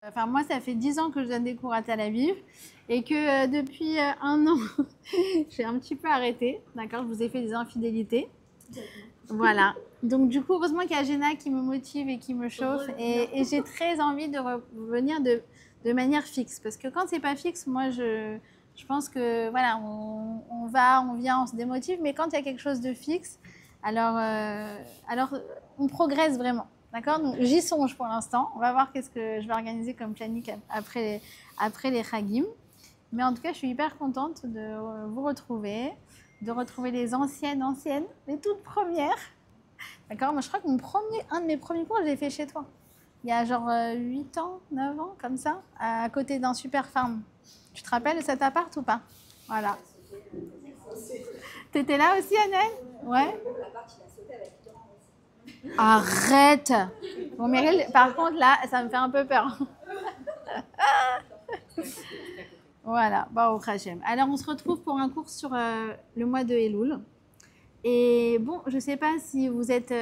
Enfin, moi, ça fait 10 ans que je donne des cours à Tel Aviv et que depuis 1 an, j'ai un petit peu arrêté. D'accord, je vous ai fait des infidélités. Voilà. Donc, du coup, heureusement qu'il y a Jenna qui me motive et qui me chauffe. Et j'ai très envie de revenir de manière fixe. Parce que quand c'est pas fixe, moi, je pense que voilà, on va, on vient, on se démotive. Mais quand il y a quelque chose de fixe, alors on progresse vraiment. D'accord? Donc, j'y songe pour l'instant. On va voir qu'est-ce que je vais organiser comme planning après les Chagim. Mais en tout cas, je suis hyper contente de vous retrouver, de retrouver les anciennes, les toutes premières. D'accord? Moi, je crois que un de mes premiers cours, je l'ai fait chez toi. Il y a genre 8 ans, 9 ans, comme ça, à côté d'un super farm. Tu te rappelles de cet appart ou pas? Voilà. T'étais là aussi, Annelle? Ouais. Arrête! Bon, Meryl, par contre, là, ça me fait un peu peur. Voilà, au Hachem. Alors, on se retrouve pour un cours sur le mois de Elul. Et bon, je ne sais pas si vous êtes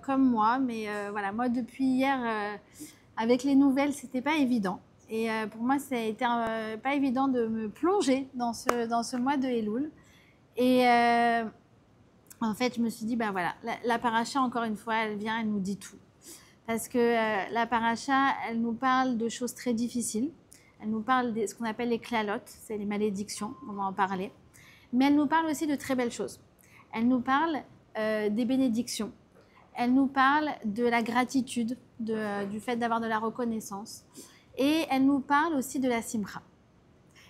comme moi, mais voilà, moi, depuis hier, avec les nouvelles, c'était pas évident. Et pour moi, ça a été pas évident de me plonger dans ce mois de Elul. Et en fait, je me suis dit, ben voilà, la paracha, encore une fois, elle vient, elle nous dit tout. Parce que la paracha, elle nous parle de choses très difficiles. Elle nous parle de ce qu'on appelle les klalotes, c'est les malédictions, on va en parler. Mais elle nous parle aussi de très belles choses. Elle nous parle des bénédictions. Elle nous parle de la gratitude, du fait d'avoir de la reconnaissance. Et elle nous parle aussi de la simcha.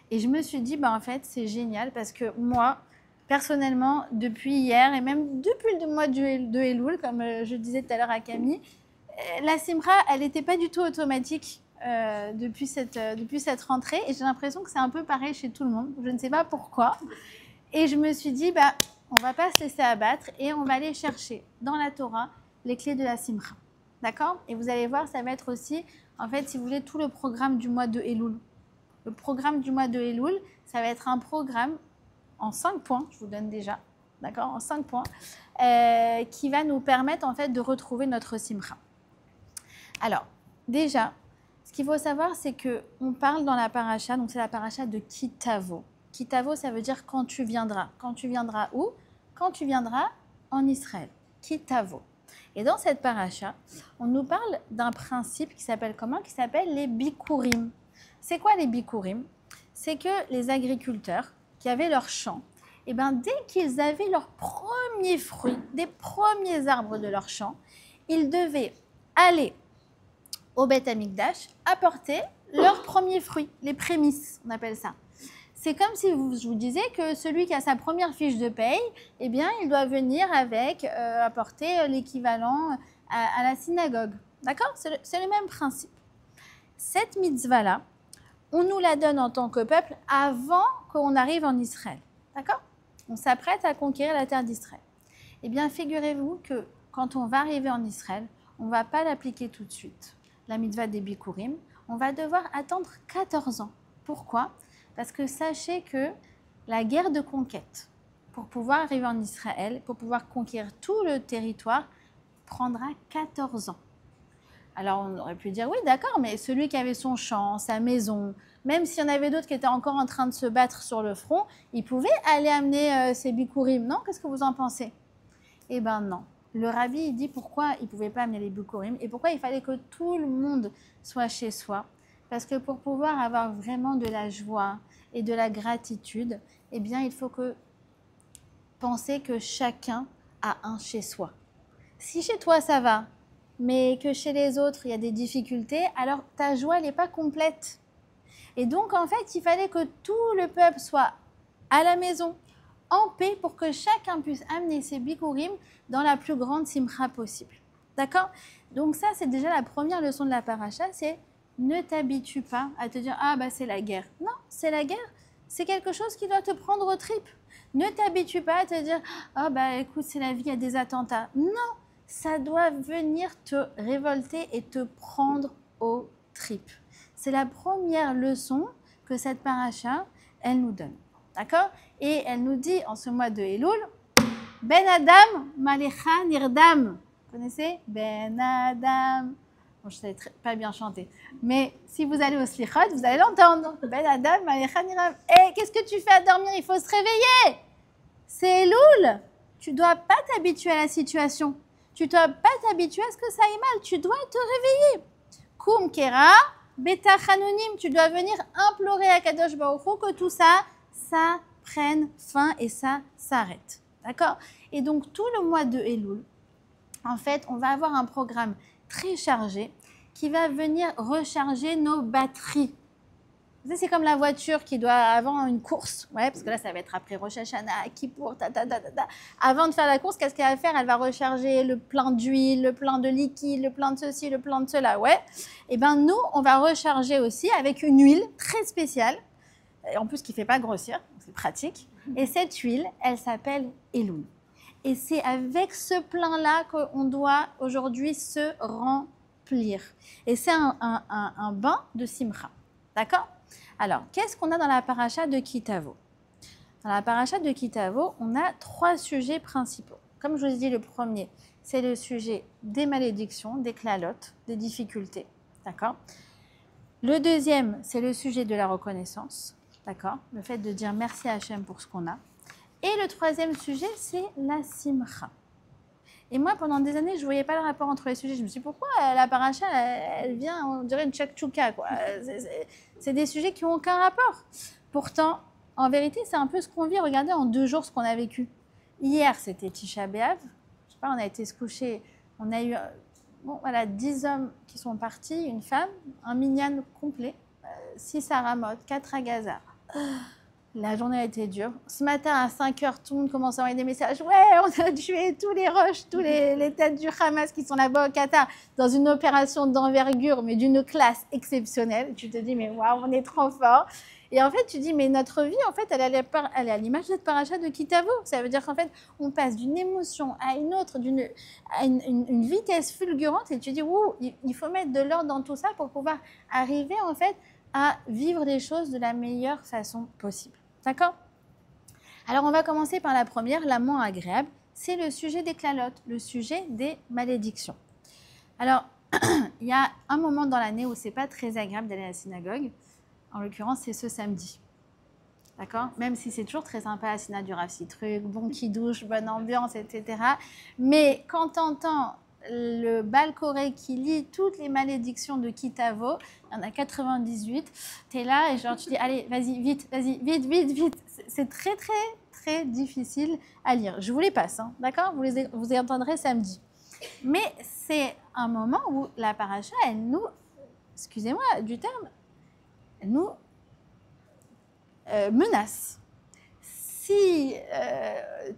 Et je me suis dit, en fait, c'est génial parce que moi, personnellement, depuis hier et même depuis le mois de Elul, comme je disais tout à l'heure à Camille, la simcha, elle n'était pas du tout automatique depuis cette rentrée. Et j'ai l'impression que c'est un peu pareil chez tout le monde. Je ne sais pas pourquoi. Et je me suis dit, on ne va pas se laisser abattre et on va aller chercher dans la Torah les clés de la simcha. D'accord? Et vous allez voir, ça va être aussi, en fait, si vous voulez, tout le programme du mois de Elul. Le programme du mois de Elul, ça va être un programme en 5 points, je vous donne déjà, d'accord? En 5 points, qui va nous permettre, en fait, de retrouver notre simcha. Alors, déjà, ce qu'il faut savoir, c'est qu'on parle dans la paracha, donc c'est la paracha de Kitavo. Kitavo, ça veut dire quand tu viendras. Quand tu viendras où? Quand tu viendras en Israël. Kitavo. Et dans cette paracha, on nous parle d'un principe qui s'appelle comment? Qui s'appelle les bikurim. C'est quoi les bikurim? C'est que les agriculteurs qui avaient leurs champs, dès qu'ils avaient leurs premiers fruits, des premiers arbres de leur champ, ils devaient aller au Beth Amikdash apporter leurs premiers fruits, les prémices, on appelle ça. C'est comme si je vous disais que celui qui a sa première fiche de paye, il doit venir avec apporter l'équivalent à la synagogue. D'accord? C'est le même principe. Cette mitzvah-là, on nous la donne en tant que peuple avant qu'on arrive en Israël. D'accord? On s'apprête à conquérir la terre d'Israël. Figurez-vous que quand on va arriver en Israël, on ne va pas l'appliquer tout de suite. La mitzvah des bikurim, on va devoir attendre 14 ans. Pourquoi? Parce que sachez que la guerre de conquête, pour pouvoir arriver en Israël, pour pouvoir conquérir tout le territoire, prendra 14 ans. Alors on aurait pu dire, oui d'accord, mais celui qui avait son champ, sa maison, même s'il y en avait d'autres qui étaient encore en train de se battre sur le front, il pouvait aller amener ses bikurim, non? Qu'est-ce que vous en pensez? Non. Le rabbi, il dit pourquoi il ne pouvait pas amener les bikurim et pourquoi il fallait que tout le monde soit chez soi. Parce que pour pouvoir avoir vraiment de la joie et de la gratitude, il faut penser que chacun a un chez soi. Si chez toi ça va, mais que chez les autres il y a des difficultés, alors ta joie n'est pas complète. Et donc en fait, il fallait que tout le peuple soit à la maison, en paix, pour que chacun puisse amener ses bikurim dans la plus grande simcha possible. D'accord? Donc ça, c'est déjà la première leçon de la paracha, c'est ne t'habitue pas à te dire « Ah, c'est la guerre ». Non, c'est la guerre, c'est quelque chose qui doit te prendre aux tripes. Ne t'habitue pas à te dire « Ah, écoute, c'est la vie, il y a des attentats ». Non, ça doit venir te révolter et te prendre aux tripes. C'est la première leçon que cette paracha, elle nous donne. D'accord? Et elle nous dit en ce mois de Elul, Ben Adam, Malecha Nirdam. Vous connaissez? Ben Adam, Bon, je ne sais pas bien chanter. Mais si vous allez au slichot, vous allez l'entendre. Ben Adam, hey, qu'est-ce que tu fais à dormir? Il faut se réveiller. C'est Elul. Tu ne dois pas t'habituer à la situation. Tu ne dois pas t'habituer à ce que ça aille mal. Tu dois te réveiller. Kum kera, beta chanonim. Tu dois venir implorer à Kadosh Baruch Hu que tout ça, ça prenne fin et ça s'arrête. D'accord? Et donc, tout le mois de Elul, en fait, on va avoir un programme très chargé qui va venir recharger nos batteries. Vous savez, c'est comme la voiture qui doit, avant une course, ouais, parce que là, ça va être après Rosh Hashanah, Kippour, Avant de faire la course, qu'est-ce qu'elle va faire? Elle va recharger le plein d'huile, le plein de liquide, le plein de ceci, le plein de cela, ouais. Et bien, nous, on va recharger aussi avec une huile très spéciale, et en plus qui ne fait pas grossir, c'est pratique. Et cette huile, elle s'appelle Elul. Et c'est avec ce plein-là qu'on doit aujourd'hui se remplir. Et c'est un bain de simcha. D'accord? Alors, qu'est-ce qu'on a dans la paracha de Kitavo? Dans la paracha de Kitavo, on a 3 sujets principaux. Comme je vous ai dit, le premier, c'est le sujet des malédictions, des clalotes, des difficultés. D'accord? Le deuxième, c'est le sujet de la reconnaissance. D'accord? Le fait de dire merci à Hachem pour ce qu'on a. Et le troisième sujet, c'est la simcha. Et moi, pendant des années, je ne voyais pas le rapport entre les sujets. Je me suis dit, pourquoi la paracha, elle vient, on dirait une tchakchouka, quoi. C'est des sujets qui n'ont aucun rapport. Pourtant, en vérité, c'est un peu ce qu'on vit. Regardez en 2 jours ce qu'on a vécu. Hier, c'était Tisha B'Av. Je sais pas, on a été se coucher. On a eu 10 hommes qui sont partis, une femme, un minyan complet, 6 à Ramoth, 4 à Gaza. La journée a été dure. Ce matin, à 5 heures, tout le monde commence à envoyer des messages. Ouais, on a tué tous les rushs, tous les têtes du Hamas qui sont là-bas au Qatar, dans une opération d'envergure, mais d'une classe exceptionnelle. Tu te dis, mais waouh, on est trop fort. Et en fait, tu dis, mais notre vie, en fait, elle est à l'image de cette paracha de Kitavo. Ça veut dire qu'en fait, on passe d'une émotion à une autre, à une vitesse fulgurante. Et tu dis, ouh, il faut mettre de l'ordre dans tout ça pour pouvoir arriver, en fait, à vivre les choses de la meilleure façon possible. D'accord? Alors, on va commencer par la première, la moins agréable. C'est le sujet des clalotes, le sujet des malédictions. Alors, il y a un moment dans l'année où c'est pas très agréable d'aller à la synagogue. En l'occurrence, c'est ce samedi. D'accord? Même si c'est toujours très sympa, la synagogue du Rav Citruc, bon qui douche, bonne ambiance, etc. Mais quand tu entends le Baal Koré qui lit toutes les malédictions de Kitavo, il y en a 98, tu es là et genre tu dis allez, vas-y, vite, vite. C'est très, très, très difficile à lire. Je vous les passe, hein, d'accord? Vous les entendrez samedi. Mais c'est un moment où la paracha, elle nous, excusez-moi du terme, elle nous menace. Si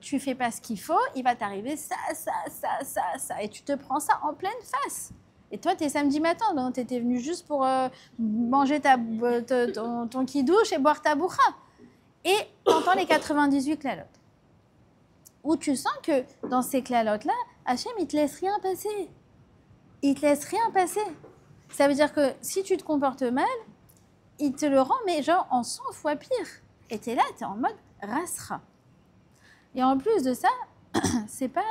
tu fais pas ce qu'il faut, il va t'arriver ça. Et tu te prends ça en pleine face. Et toi, tu es samedi matin, donc tu étais venu juste pour manger ton kidouche et boire ta boucha. Et tu entends les 98 clalotes. Où tu sens que dans ces clalotes-là, Hachem, il te laisse rien passer. Il te laisse rien passer. Ça veut dire que si tu te comportes mal, il te le rend, mais genre en 100 fois pire. Et tu es là, tu es en mode rasra. Et en plus de ça, c'est pas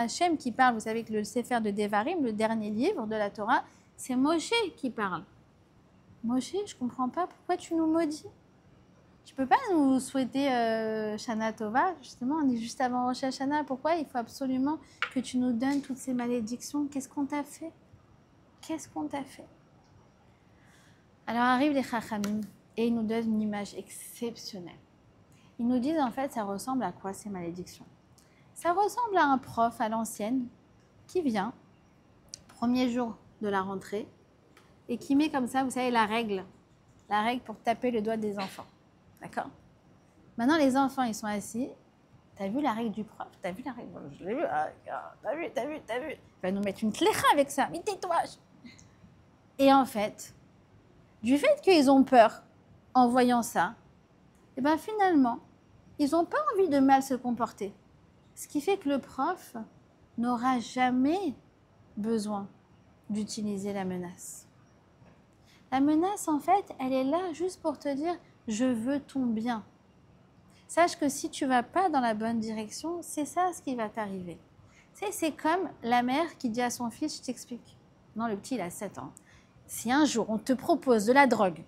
Hachem qui parle. Vous savez que le Sefer de Devarim, le dernier livre de la Torah, c'est Moshe qui parle. Moshe, je comprends pas pourquoi tu nous maudis. Tu peux pas nous souhaiter Shana Tova. Justement, on est juste avant Rosh Hashanah. Pourquoi il faut absolument que tu nous donnes toutes ces malédictions? Qu'est-ce qu'on t'a fait? Qu'est-ce qu'on t'a fait? Alors arrivent les Chachamim et ils nous donnent une image exceptionnelle. Ils nous disent en fait, ça ressemble à quoi ces malédictions? Ça ressemble à un prof à l'ancienne qui vient, premier jour de la rentrée, et qui met comme ça, vous savez, la règle pour taper le doigt des enfants. D'accord? Maintenant, les enfants, ils sont assis. T'as vu la règle du prof? T'as vu la règle? Je l'ai vu. T'as vu. Il va nous mettre une clécha avec ça. Mais tais-toi! Et en fait, du fait qu'ils ont peur en voyant ça, et bien finalement, ils n'ont pas envie de mal se comporter. Ce qui fait que le prof n'aura jamais besoin d'utiliser la menace. La menace, en fait, elle est là juste pour te dire « je veux ton bien ». Sache que si tu ne vas pas dans la bonne direction, c'est ça ce qui va t'arriver. Tu sais, c'est comme la mère qui dit à son fils « je t'explique ». Non, le petit, il a 7 ans. Si un jour, on te propose de la drogue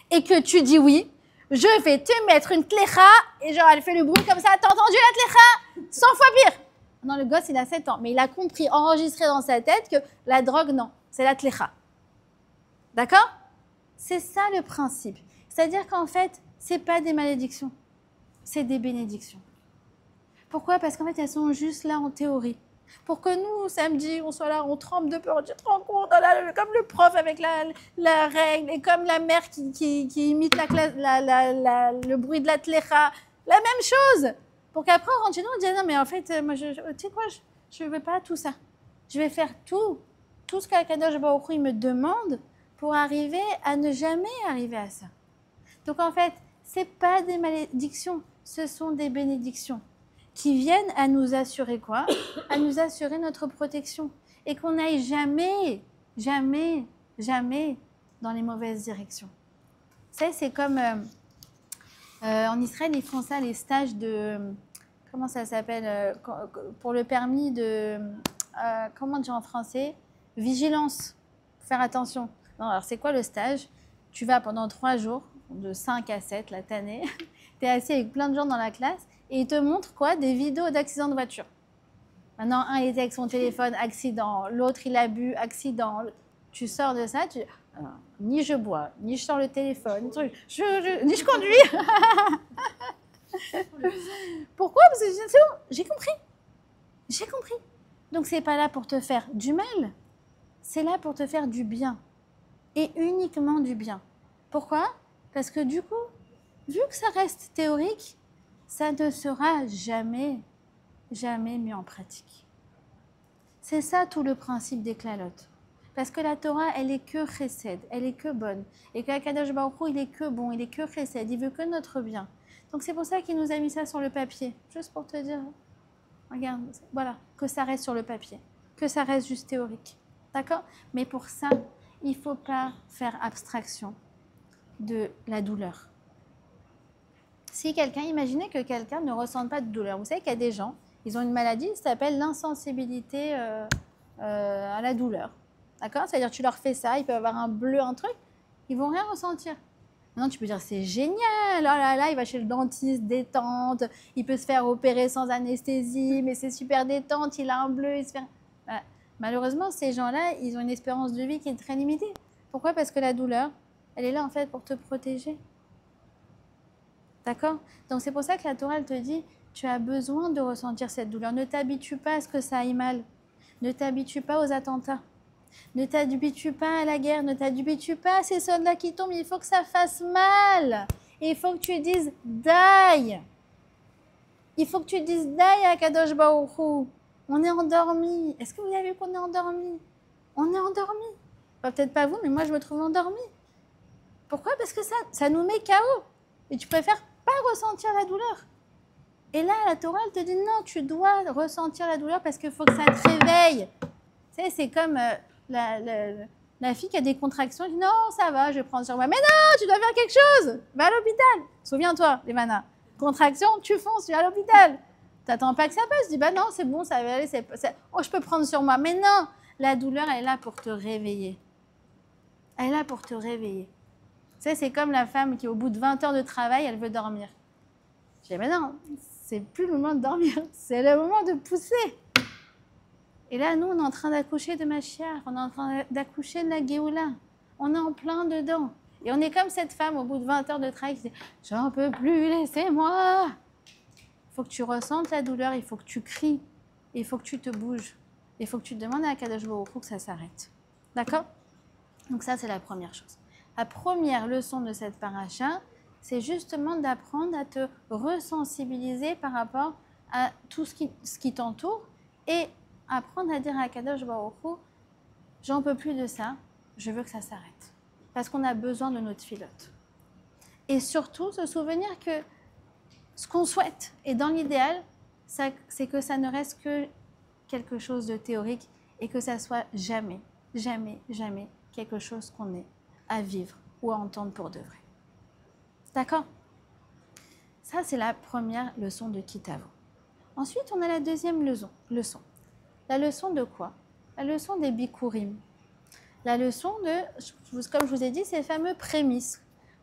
et que tu dis oui, je vais te mettre une tlécha, et genre, elle fait le bruit comme ça, t'as entendu la tlécha 100 fois pire. Non, le gosse, il a 7 ans, mais il a compris, enregistré dans sa tête que la drogue, non, c'est la tlécha. D'accord? C'est ça le principe. C'est-à-dire qu'en fait, c'est pas des malédictions, c'est des bénédictions. Pourquoi? Parce qu'en fait, elles sont juste là en théorie. Pour que nous, samedi, on soit là, on tremble de peur, tu te rends compte, comme le prof avec la règle, et comme la mère qui imite le bruit de la tlécha, la même chose. Pour qu'après, on rentre chez nous, on dit, non, mais en fait, moi, tu sais quoi, je ne veux pas tout ça. Je vais faire tout ce qu'Akadosh Baruch Hu, il me demande pour arriver à ne jamais arriver à ça. Donc, en fait, ce n'est pas des malédictions, ce sont des bénédictions qui viennent à nous assurer quoi? À nous assurer notre protection. Et qu'on n'aille jamais, jamais, jamais dans les mauvaises directions. Vous savez, c'est comme en Israël, ils font ça, les stages de... Comment ça s'appelle? Pour le permis de... comment dire en français? Vigilance. Faire attention. Non, alors, c'est quoi le stage? Tu vas pendant 3 jours, de 5 à 7, la tannée. Tu es assis avec plein de gens dans la classe. Et il te montre quoi? Des vidéos d'accidents de voiture. Maintenant, un, il était avec son téléphone, accident. L'autre, il a bu, accident. Tu sors de ça, ni je bois, ni je sors le téléphone, ni je conduis. Pourquoi? Parce que c'est bon, j'ai compris. J'ai compris. Donc, c'est pas là pour te faire du mal. C'est là pour te faire du bien. Et uniquement du bien. Pourquoi? Parce que du coup, vu que ça reste théorique, ça ne sera jamais, jamais mis en pratique. C'est ça tout le principe des klalotes. Parce que la Torah, elle est que chesed, elle est que bonne. Et que Akadosh Baruch Hu, il est que bon, il est que chesed, il veut que notre bien. Donc c'est pour ça qu'il nous a mis ça sur le papier. Juste pour te dire, regarde, voilà, que ça reste sur le papier. Que ça reste juste théorique. D'accord? Mais pour ça, il ne faut pas faire abstraction de la douleur. Si quelqu'un, imaginez que quelqu'un ne ressente pas de douleur. Vous savez qu'il y a des gens, ils ont une maladie qui s'appelle l'insensibilité à la douleur. D'accord? C'est-à-dire tu leur fais ça, ils peuvent avoir un bleu, un truc, ils vont rien ressentir. Maintenant, tu peux dire c'est génial, oh là là, il va chez le dentiste, détente, il peut se faire opérer sans anesthésie, mais c'est super détente, il a un bleu, il se fait... Voilà. Malheureusement, ces gens-là, ils ont une espérance de vie qui est très limitée. Pourquoi? Parce que la douleur, elle est là en fait pour te protéger. D'accord? Donc c'est pour ça que la Torah, elle te dit, tu as besoin de ressentir cette douleur. Ne t'habitue pas à ce que ça aille mal. Ne t'habitue pas aux attentats. Ne t'habitue pas à la guerre. Ne t'habitue pas à ces soldats qui tombent. Il faut que ça fasse mal. Et il faut que tu dises « die ». Il faut que tu dises « die » à Kadosh Baruch Hu. On est endormi. Est-ce que vous avez vu qu'on est endormi? On est endormi. Peut-être pas vous, mais moi je me trouve endormi. Pourquoi? Parce que ça nous met KO. Et tu préfères pas ressentir la douleur. Et là, la Torah, elle te dit non, tu dois ressentir la douleur parce qu'il faut que ça te réveille. Tu sais, c'est comme la fille qui a des contractions, elle dit non, ça va, je vais prendre sur moi. Mais non, tu dois faire quelque chose. Va à l'hôpital. Souviens-toi, Lévana. Contraction, tu fonces, tu vas à l'hôpital. T'attends pas que ça passe. Tu dis bah non, c'est bon, ça va aller. Oh, je peux prendre sur moi. Mais non, la douleur, elle est là pour te réveiller. Elle est là pour te réveiller. Tu sais, c'est comme la femme qui, au bout de 20 heures de travail, elle veut dormir. Je dis, mais non, c'est plus le moment de dormir, c'est le moment de pousser. Et là, nous, on est en train d'accoucher de Mashiach, on est en train d'accoucher de la Géoula. On est en plein dedans. Et on est comme cette femme, au bout de 20 heures de travail, qui dit, j'en peux plus, laissez-moi. Il faut que tu ressentes la douleur, il faut que tu cries, il faut que tu te bouges. Il faut que tu te demandes à Kadosh Baruch Hu que ça s'arrête. D'accord? Donc ça, c'est la première chose. La première leçon de cette paracha, c'est justement d'apprendre à te resensibiliser par rapport à tout ce qui t'entoure et apprendre à dire à Kadosh Baruch Hu, j'en peux plus de ça, je veux que ça s'arrête. Parce qu'on a besoin de notre filote. Et surtout, se souvenir que ce qu'on souhaite, et dans l'idéal, c'est que ça ne reste que quelque chose de théorique et que ça soit jamais, jamais, jamais quelque chose qu'on ait à vivre ou à entendre pour de vrai. D'accord? Ça, c'est la première leçon de Kitavo. Ensuite, on a la deuxième leçon. La leçon de quoi? La leçon des bikurim. La leçon de, comme je vous ai dit, ces fameux prémices.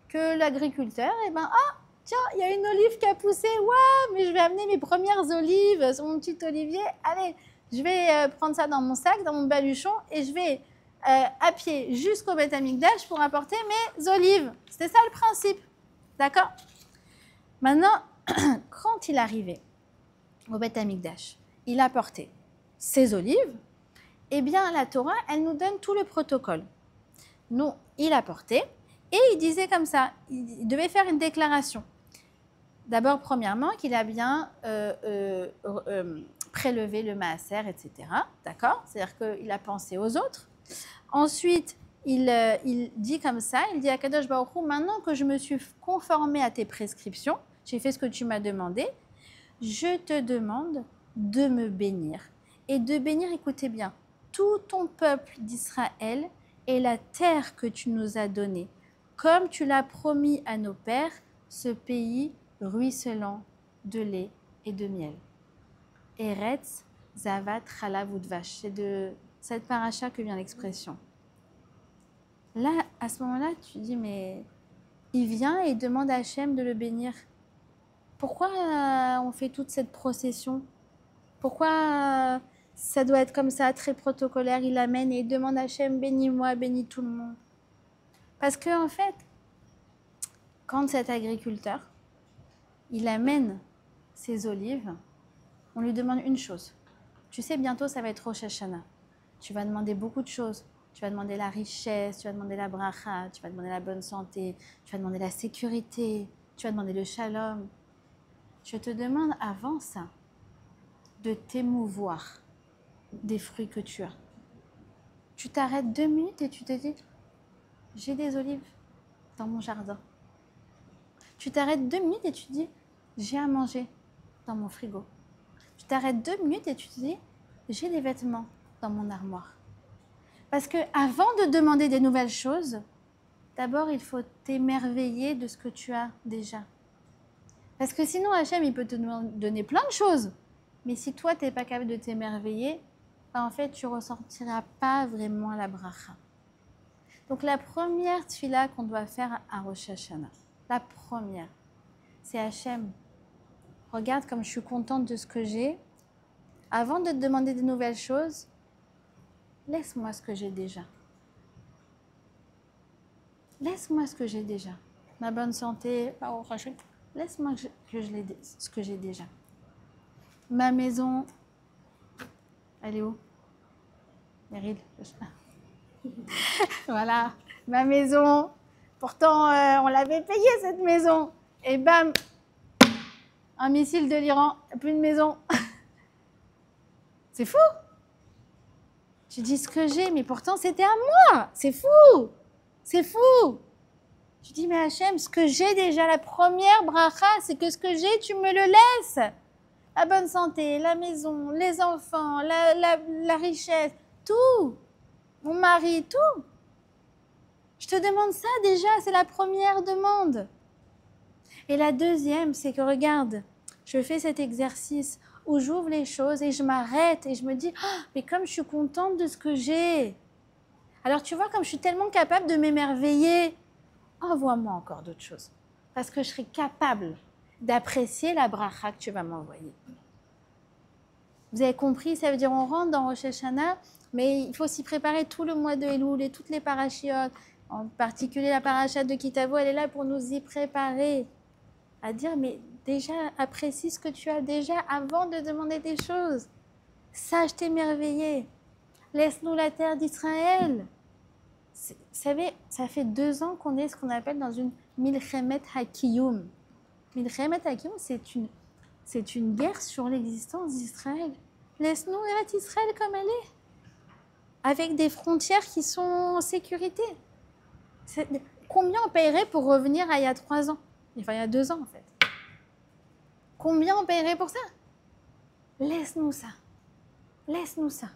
Que l'agriculteur, eh ben, ah, tiens, il y a une olive qui a poussé, waouh, mais je vais amener mes premières olives sur mon petit olivier. Allez, je vais prendre ça dans mon sac, dans mon baluchon, et je vais à pied jusqu'au Beth Amikdash pour apporter mes olives. C'était ça le principe. D'accord? Maintenant, quand il arrivait au Beth Amikdash, il apportait ses olives, eh bien, la Torah, elle nous donne tout le protocole. Nous, il apportait, et il disait comme ça, il devait faire une déclaration. D'abord, premièrement, qu'il a bien prélevé le maaser, etc. D'accord? C'est-à-dire qu'il a pensé aux autres. Ensuite, il dit comme ça, il dit à Kadosh Baruch Hu, maintenant que je me suis conformé à tes prescriptions, j'ai fait ce que tu m'as demandé, je te demande de me bénir. Et de bénir, écoutez bien, tout ton peuple d'Israël et la terre que tu nous as donnée, comme tu l'as promis à nos pères, ce pays ruisselant de lait et de miel. Eretz, Zavat, Chalav Udvash. C'est de cette paracha que vient l'expression. Là, à ce moment-là, tu dis, mais il vient et il demande à Hachem de le bénir. Pourquoi on fait toute cette procession? Pourquoi ça doit être comme ça, très protocolaire? Il amène et il demande à Hachem, bénis-moi, bénis tout le monde. Parce que en fait, quand cet agriculteur, il amène ses olives, on lui demande une chose. Tu sais, bientôt, ça va être Rosh Hashanah. Tu vas demander beaucoup de choses. Tu vas demander la richesse, tu vas demander la bracha, tu vas demander la bonne santé, tu vas demander la sécurité, tu vas demander le shalom. Je te demande avant ça de t'émouvoir des fruits que tu as. Tu t'arrêtes 2 minutes et tu te dis, j'ai des olives dans mon jardin. Tu t'arrêtes 2 minutes et tu te dis, j'ai à manger dans mon frigo. Tu t'arrêtes 2 minutes et tu te dis, j'ai des vêtements dans mon armoire. Parce que avant de demander des nouvelles choses, d'abord il faut t'émerveiller de ce que tu as déjà. Parce que sinon Hachem, il peut te donner plein de choses. Mais si toi, tu n'es pas capable de t'émerveiller, ben en fait, tu ne ressentiras pas vraiment la bracha. Donc la première tfila qu'on doit faire à Rosh Hashanah, la première, c'est Hachem. Regarde comme je suis contente de ce que j'ai. Avant de te demander de nouvelles choses, laisse-moi ce que j'ai déjà. Laisse-moi ce que j'ai déjà. Ma bonne santé, laisse-moi ce que j'ai déjà. Ma maison, elle est où? Meryl. Voilà, ma maison. Pourtant, on l'avait payée cette maison. Et bam, un missile de l'Iran, plus de maison. C'est fou. Tu dis ce que j'ai, mais pourtant c'était à moi. C'est fou. C'est fou. Tu dis, mais Hachem, ce que j'ai déjà, la première bracha, c'est que ce que j'ai, tu me le laisses. La bonne santé, la maison, les enfants, la richesse, tout. Mon mari, tout. Je te demande ça déjà, c'est la première demande. Et la deuxième, c'est que regarde, je fais cet exercice où j'ouvre les choses et je m'arrête et je me dis, oh, mais comme je suis contente de ce que j'ai. Alors tu vois, comme je suis tellement capable de m'émerveiller, envoie-moi encore d'autres choses. Parce que je serai capable d'apprécier la bracha que tu vas m'envoyer. Vous avez compris, ça veut dire on rentre dans Rosh Hashanah, mais il faut s'y préparer tout le mois de Elul et toutes les parachiotes, en particulier la paracha de Kitavo, elle est là pour nous y préparer. À dire, mais déjà, apprécie ce que tu as déjà avant de demander des choses. Sache t'émerveiller. Laisse-nous la terre d'Israël. Vous savez, ça fait 2 ans qu'on est ce qu'on appelle dans une Milchemet HaKiyum. Milchemet HaKiyum, c'est une guerre sur l'existence d'Israël. Laisse-nous Eretz Israël comme elle est. Avec des frontières qui sont en sécurité. Combien on paierait pour revenir à il y a 3 ans? Enfin, il y a 2 ans, en fait. Combien on paierait pour ça? Laisse-nous ça. Laisse-nous ça.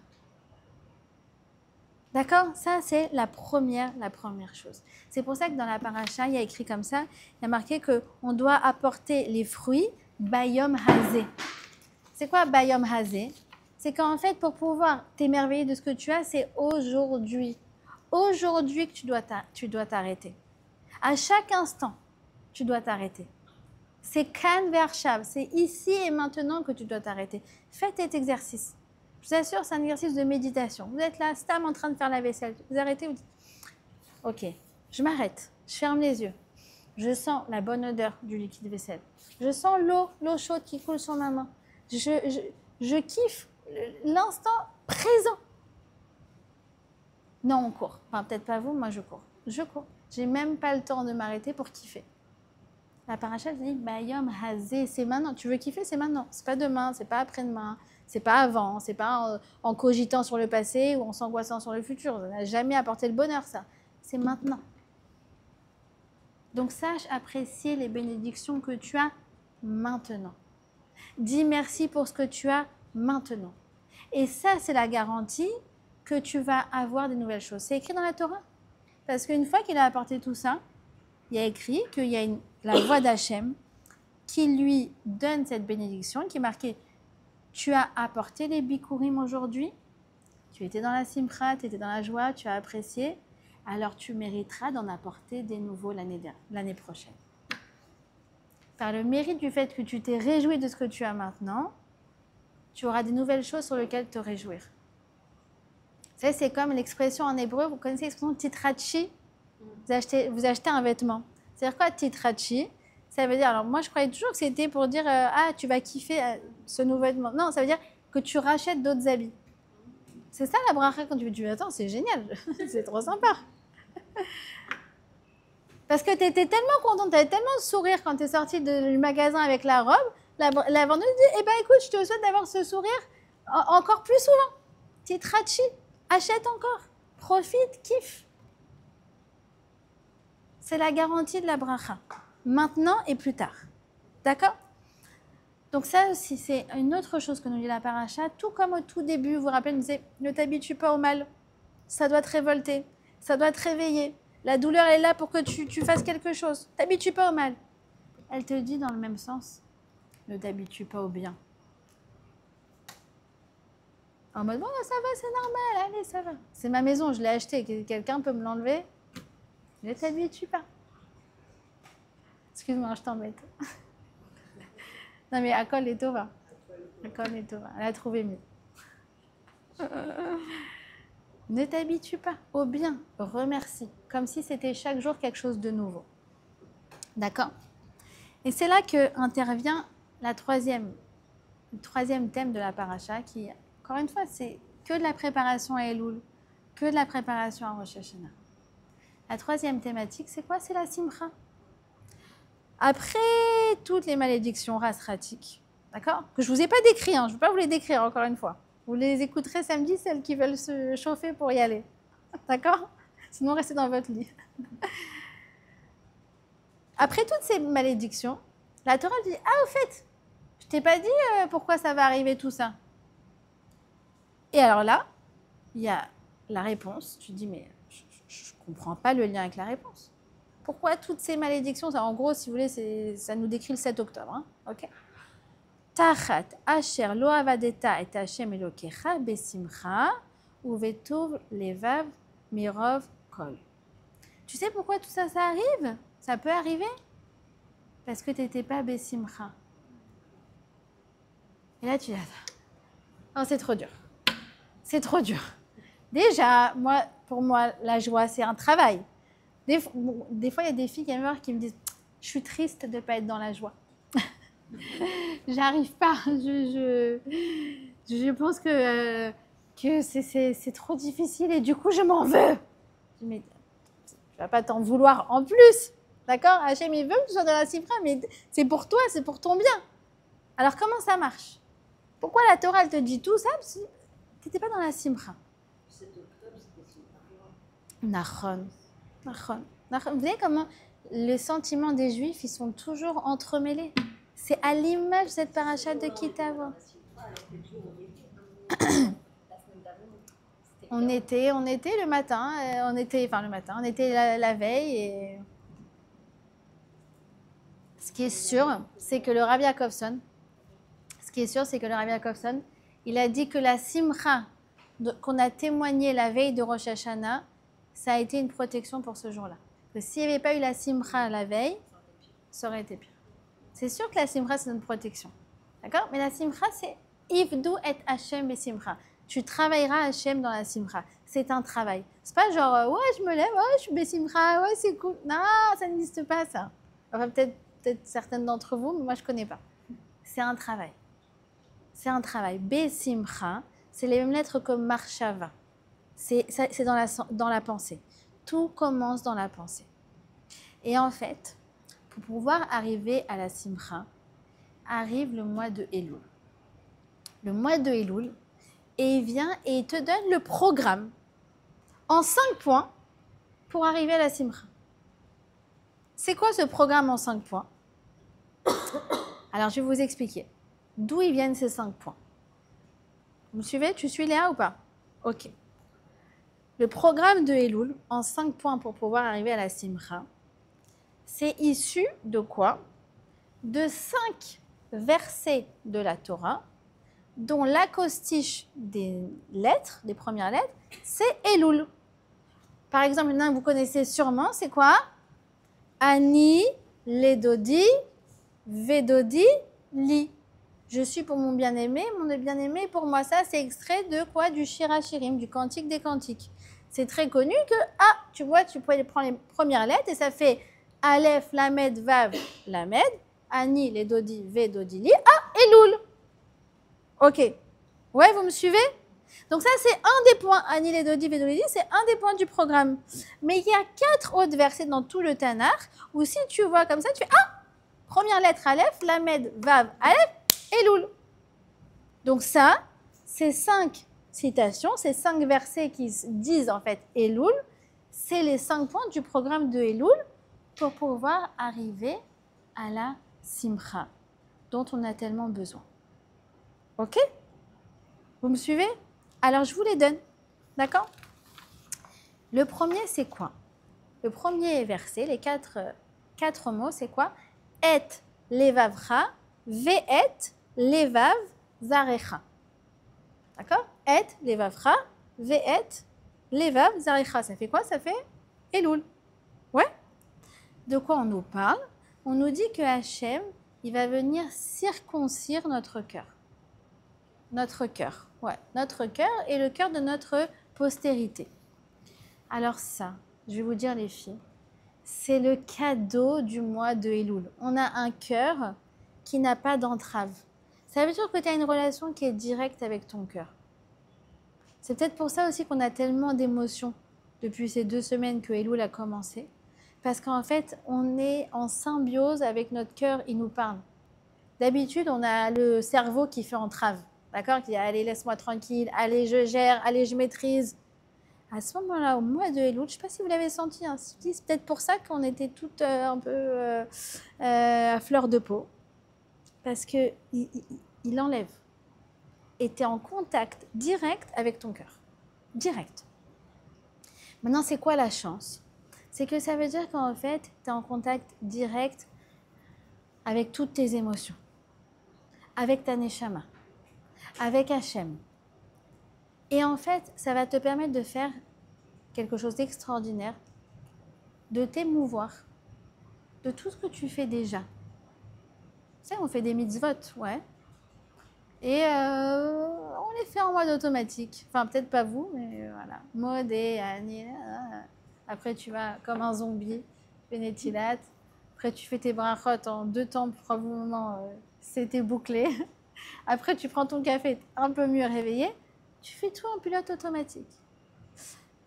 D'accord? Ça, c'est la première chose. C'est pour ça que dans la paracha, il y a écrit comme ça, il y a marqué qu'on doit apporter les fruits Bayom Hazé. C'est quoi Bayom Hazé? C'est qu'en fait, pour pouvoir t'émerveiller de ce que tu as, c'est aujourd'hui. aujourd'hui que tu dois t'arrêter. À chaque instant, tu dois t'arrêter. C'est Kan Vershav, c'est ici et maintenant que tu dois t'arrêter. Faites cet exercice. Je vous assure, c'est un exercice de méditation. Vous êtes là, Stam en train de faire la vaisselle. Vous arrêtez, vous dites, ok, je m'arrête, je ferme les yeux. Je sens la bonne odeur du liquide vaisselle. Je sens l'eau chaude qui coule sur ma main. Je kiffe l'instant présent. Non, on court. Enfin, peut-être pas vous, moi je cours. Je cours. J'ai même pas le temps de m'arrêter pour kiffer. La paracha dit, Bayom Hazé, c'est maintenant. Tu veux kiffer, c'est maintenant. C'est pas demain, c'est pas après-demain, c'est pas avant, c'est pas en cogitant sur le passé ou en s'angoissant sur le futur. Ça n'a jamais apporté le bonheur, ça. C'est maintenant. Donc sache apprécier les bénédictions que tu as maintenant. Dis merci pour ce que tu as maintenant. Et ça, c'est la garantie que tu vas avoir des nouvelles choses. C'est écrit dans la Torah. Parce qu'une fois qu'il a apporté tout ça, il y a écrit qu'il y a la voix d'Hachem qui lui donne cette bénédiction, qui est marquée « Tu as apporté les bikurim aujourd'hui, tu étais dans la simcha, tu étais dans la joie, tu as apprécié, alors tu mériteras d'en apporter des nouveaux l'année prochaine. » Par le mérite du fait que tu t'es réjoui de ce que tu as maintenant, tu auras des nouvelles choses sur lesquelles te réjouir. Vous savez, c'est comme l'expression en hébreu, vous connaissez l'expression titrachi, vous achetez un vêtement. C'est-à-dire quoi, titrachi? Ça veut dire, alors moi je croyais toujours que c'était pour dire, ah, tu vas kiffer ce nouveau vêtement. Non, ça veut dire que tu rachètes d'autres habits. C'est ça la bracha quand tu dis, attends, c'est génial, c'est trop sympa. Parce que tu étais tellement contente, tu avais tellement de sourire quand tu es sortie du magasin avec la robe, la vendeuse dit, eh ben écoute, je te souhaite d'avoir ce sourire encore plus souvent. Titrachi, achète encore, profite, kiffe. C'est la garantie de la bracha. Maintenant et plus tard. D'accord? Donc ça aussi, c'est une autre chose que nous dit la paracha. Tout comme au tout début, vous vous rappelez, elle nous disait, ne t'habitue pas au mal. Ça doit te révolter. Ça doit te réveiller. La douleur est là pour que tu fasses quelque chose. Ne t'habitue pas au mal. Elle te dit dans le même sens, ne t'habitue pas au bien. En mode, bon, ça va, c'est normal, allez, ça va. C'est ma maison, je l'ai achetée, quelqu'un peut me l'enlever. Ne t'habitue pas. Excuse-moi, je t'embête. Non, mais Akol est Tova. Akol est Tova. Elle a trouvé mieux. Ne t'habitue pas au bien. Remercie. Comme si c'était chaque jour quelque chose de nouveau. D'accord? Et c'est là que intervient le troisième thème de la paracha qui, encore une fois, c'est que de la préparation à Elul, que de la préparation à Rosh Hashanah. La troisième thématique, c'est quoi? C'est la simcha. Après toutes les malédictions rasratiques, d'accord? Que je ne vous ai pas décrit, hein, je ne vais pas vous les décrire encore une fois. Vous les écouterez samedi, celles qui veulent se chauffer pour y aller. D'accord? Sinon, restez dans votre lit. Après toutes ces malédictions, la Torah dit, ah, au fait, je t'ai pas dit pourquoi ça va arriver tout ça. Et alors là, il y a la réponse. Tu dis, mais je ne comprends pas le lien avec la réponse. Pourquoi toutes ces malédictions? En gros, si vous voulez, ça nous décrit le 7 octobre. Hein, ok. Tachat asher lo avadeta et Hashem elokecha besimcha uvetuv levav mirov kol. Tu sais pourquoi tout ça, ça arrive? Ça peut arriver parce que tu n'étais pas besimcha. Et là, tu dis, oh, c'est trop dur. C'est trop dur. Déjà, pour moi, la joie, c'est un travail. Des fois, il y a des filles qui me disent « Je suis triste de ne pas être dans la joie. J'arrive pas. Je pense que c'est trop difficile et du coup, je m'en veux. » Mais tu ne vas pas t'en vouloir en plus. D'accord? Hachem, il veut que tu sois dans la simcha, mais c'est pour toi, c'est pour ton bien. Alors, comment ça marche? Pourquoi la Torah, elle te dit tout ça? Tu n'étais pas dans la simcha. Nachon. Vous voyez comment les sentiments des Juifs, ils sont toujours entremêlés. C'est à l'image de cette paracha de Kitavo. On était le matin, on était la veille. Et... Ce qui est sûr, c'est que le Rabbi Yakovson, il a dit que la simcha qu'on a témoignée la veille de Rosh Hashanah, ça a été une protection pour ce jour-là. S'il n'y avait pas eu la simcha la veille, ça aurait été pire. C'est sûr que la simcha, c'est notre protection. D'accord? Mais la simcha, c'est Ivdu et Hashem et simcha. Tu travailleras Hashem dans la simcha. C'est un travail. C'est pas genre, ouais, je me lève, ouais, je suis besimcha, ouais, c'est cool. Non, ça n'existe pas, ça. Enfin, peut-être certaines d'entre vous, mais moi, je connais pas. C'est un travail. C'est un travail. Besimcha, c'est les mêmes lettres que marshava. C'est dans la pensée. Tout commence dans la pensée. Et en fait, pour pouvoir arriver à la simcha, arrive le mois de Elul. Le mois de Elul, et il vient et il te donne le programme en 5 points pour arriver à la simcha. C'est quoi ce programme en 5 points? Alors, je vais vous expliquer d'où ils viennent ces 5 points. Vous me suivez? Tu suis Léa ou pas? Ok. Le programme de Elul, en 5 points pour pouvoir arriver à la simcha, c'est issu de quoi? De 5 versets de la Torah, dont l'acrostiche des lettres, des premières lettres, c'est Elul. Par exemple, il y en a un que vous connaissez sûrement, c'est quoi? Ani, Ledodi, Vedodi, Li. Je suis pour mon bien-aimé pour moi. Ça, c'est extrait de quoi? Du Shir HaShirim, du Cantique des Cantiques. C'est très connu que, tu vois, tu peux prendre les premières lettres et ça fait Aleph, Lamed, Vav, Lamed, Ani, Ledodi, Vedodi, Li, Elul. Ok. Ouais, vous me suivez? Donc ça, c'est un des points. Ani, Ledodi, Vedodi, Li, c'est un des points du programme. Mais il y a 4 autres versets dans tout le Tanakh où si tu vois comme ça, tu fais première lettre Aleph, Lamed, Vav, Aleph, Elul. Donc ça, ces 5 citations, ces 5 versets qui disent en fait Elul, c'est les 5 points du programme de Elul pour pouvoir arriver à la simcha dont on a tellement besoin. Ok? Vous me suivez? Alors je vous les donne. D'accord? Le premier, c'est quoi? Le premier verset, les 4 mots, c'est quoi? Et levavcha, ve'et levav zarecha. D'accord? Et levavcha, ve'et levav zarecha. Ça fait quoi? Ça fait Elul. Ouais? De quoi on nous parle? On nous dit que Hachem, il va venir circoncire notre cœur. Notre cœur, ouais. Notre cœur et le cœur de notre postérité. Alors ça, je vais vous dire les filles, c'est le cadeau du mois de Elul. On a un cœur qui n'a pas d'entrave. Ça veut dire que tu as une relation qui est directe avec ton cœur. C'est peut-être pour ça aussi qu'on a tellement d'émotions depuis ces 2 semaines que Elul a commencé. Parce qu'en fait, on est en symbiose avec notre cœur, il nous parle. D'habitude, on a le cerveau qui fait entrave. D'accord? Qui dit, allez, laisse-moi tranquille, allez, je gère, allez, je maîtrise. À ce moment-là, au mois de Elul, je ne sais pas si vous l'avez senti, hein, c'est peut-être pour ça qu'on était toutes un peu à fleur de peau. Parce qu'il enlève. Et tu es en contact direct avec ton cœur. Direct. Maintenant, c'est quoi la chance? C'est que ça veut dire qu'en fait, tu es en contact direct avec toutes tes émotions. Avec ta neshama. Avec Hachem. Et en fait, ça va te permettre de faire quelque chose d'extraordinaire, de t'émouvoir de tout ce que tu fais déjà. Tu sais, on fait des mitzvot, ouais. Et on les fait en mode automatique. Enfin, peut-être pas vous, mais voilà. Mode et après, tu vas comme un zombie, pénétilat. Après, tu fais tes brachot en 2 temps, probablement, c'était bouclé. Après, tu prends ton café un peu mieux réveillé. Tu fais tout en pilote automatique.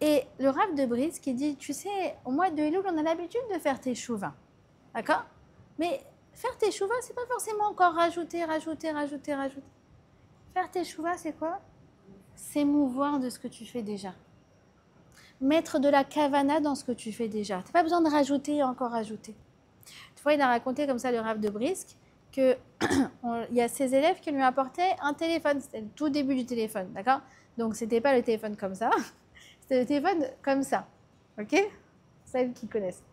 Et le Rav de Brisk qui dit, tu sais, au mois de Elul, on a l'habitude de faire tes chouvas. D'accord? Mais faire tes chouvas, c'est pas forcément encore rajouter. Faire tes chouvas, c'est quoi? S'émouvoir de ce que tu fais déjà. Mettre de la kavana dans ce que tu fais déjà. Tu n'as pas besoin de rajouter et encore rajouter. Une fois, il a raconté comme ça, le Rav de Brisk, qu'il y a ses élèves qui lui ont apporté un téléphone. C'était le tout début du téléphone, d'accord? Donc, ce n'était pas le téléphone comme ça. C'était le téléphone comme ça. OK? Celles qui connaissent.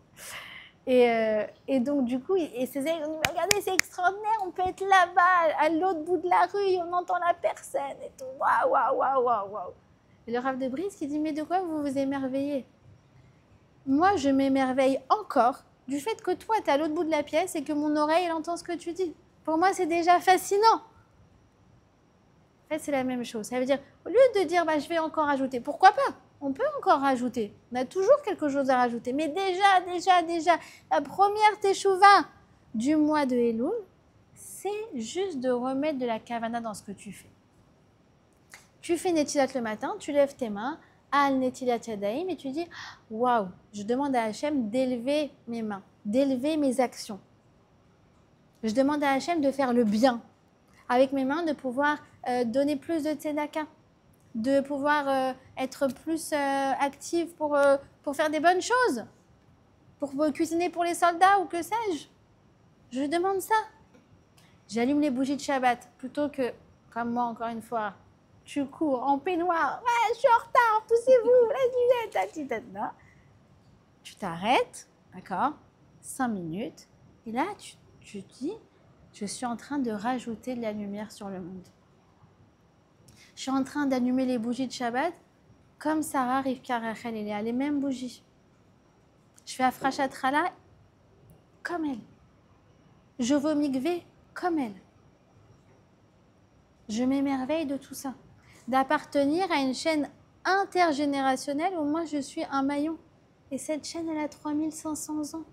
Et donc, du coup, et ses élèves ont dit, regardez, c'est extraordinaire, on peut être là-bas, à l'autre bout de la rue, on entend la personne et tout. Waouh. Et le Rav de Brisk, il dit, mais de quoi vous vous émerveillez? moi, je m'émerveille encore du fait que toi, tu es à l'autre bout de la pièce et que mon oreille, elle entend ce que tu dis. Pour moi, c'est déjà fascinant. En fait, c'est la même chose. Ça veut dire, au lieu de dire, bah, je vais encore rajouter, pourquoi pas? On peut encore rajouter. On a toujours quelque chose à rajouter. Mais déjà, la première teshuva du mois de Elul, c'est juste de remettre de la kavana dans ce que tu fais. Tu fais Netilat le matin, tu lèves tes mains, Al Netilat Yadayim, et tu dis, waouh, je demande à Hachem d'élever mes mains, d'élever mes actions. Je demande à Hachem de faire le bien. Avec mes mains, de pouvoir donner plus de tzedaka, de pouvoir être plus active pour faire des bonnes choses, pour cuisiner pour les soldats ou que sais-je. Je demande ça. J'allume les bougies de Shabbat plutôt que, comme moi encore une fois, tu cours en peignoir. Ouais, je suis en retard, poussez-vous, la nuit, tu t'arrêtes, d'accord, 5 minutes, et là, tu dis, je suis en train de rajouter de la lumière sur le monde. Je suis en train d'allumer les bougies de Shabbat comme Sarah, Rivka, Rachel et Léa, les mêmes bougies. Je fais Afrashat Chala comme elle. Je vais au mikvé comme elle. Je m'émerveille de tout ça. D'appartenir à une chaîne intergénérationnelle où moi je suis un maillon. Et cette chaîne, elle a 3500 ans.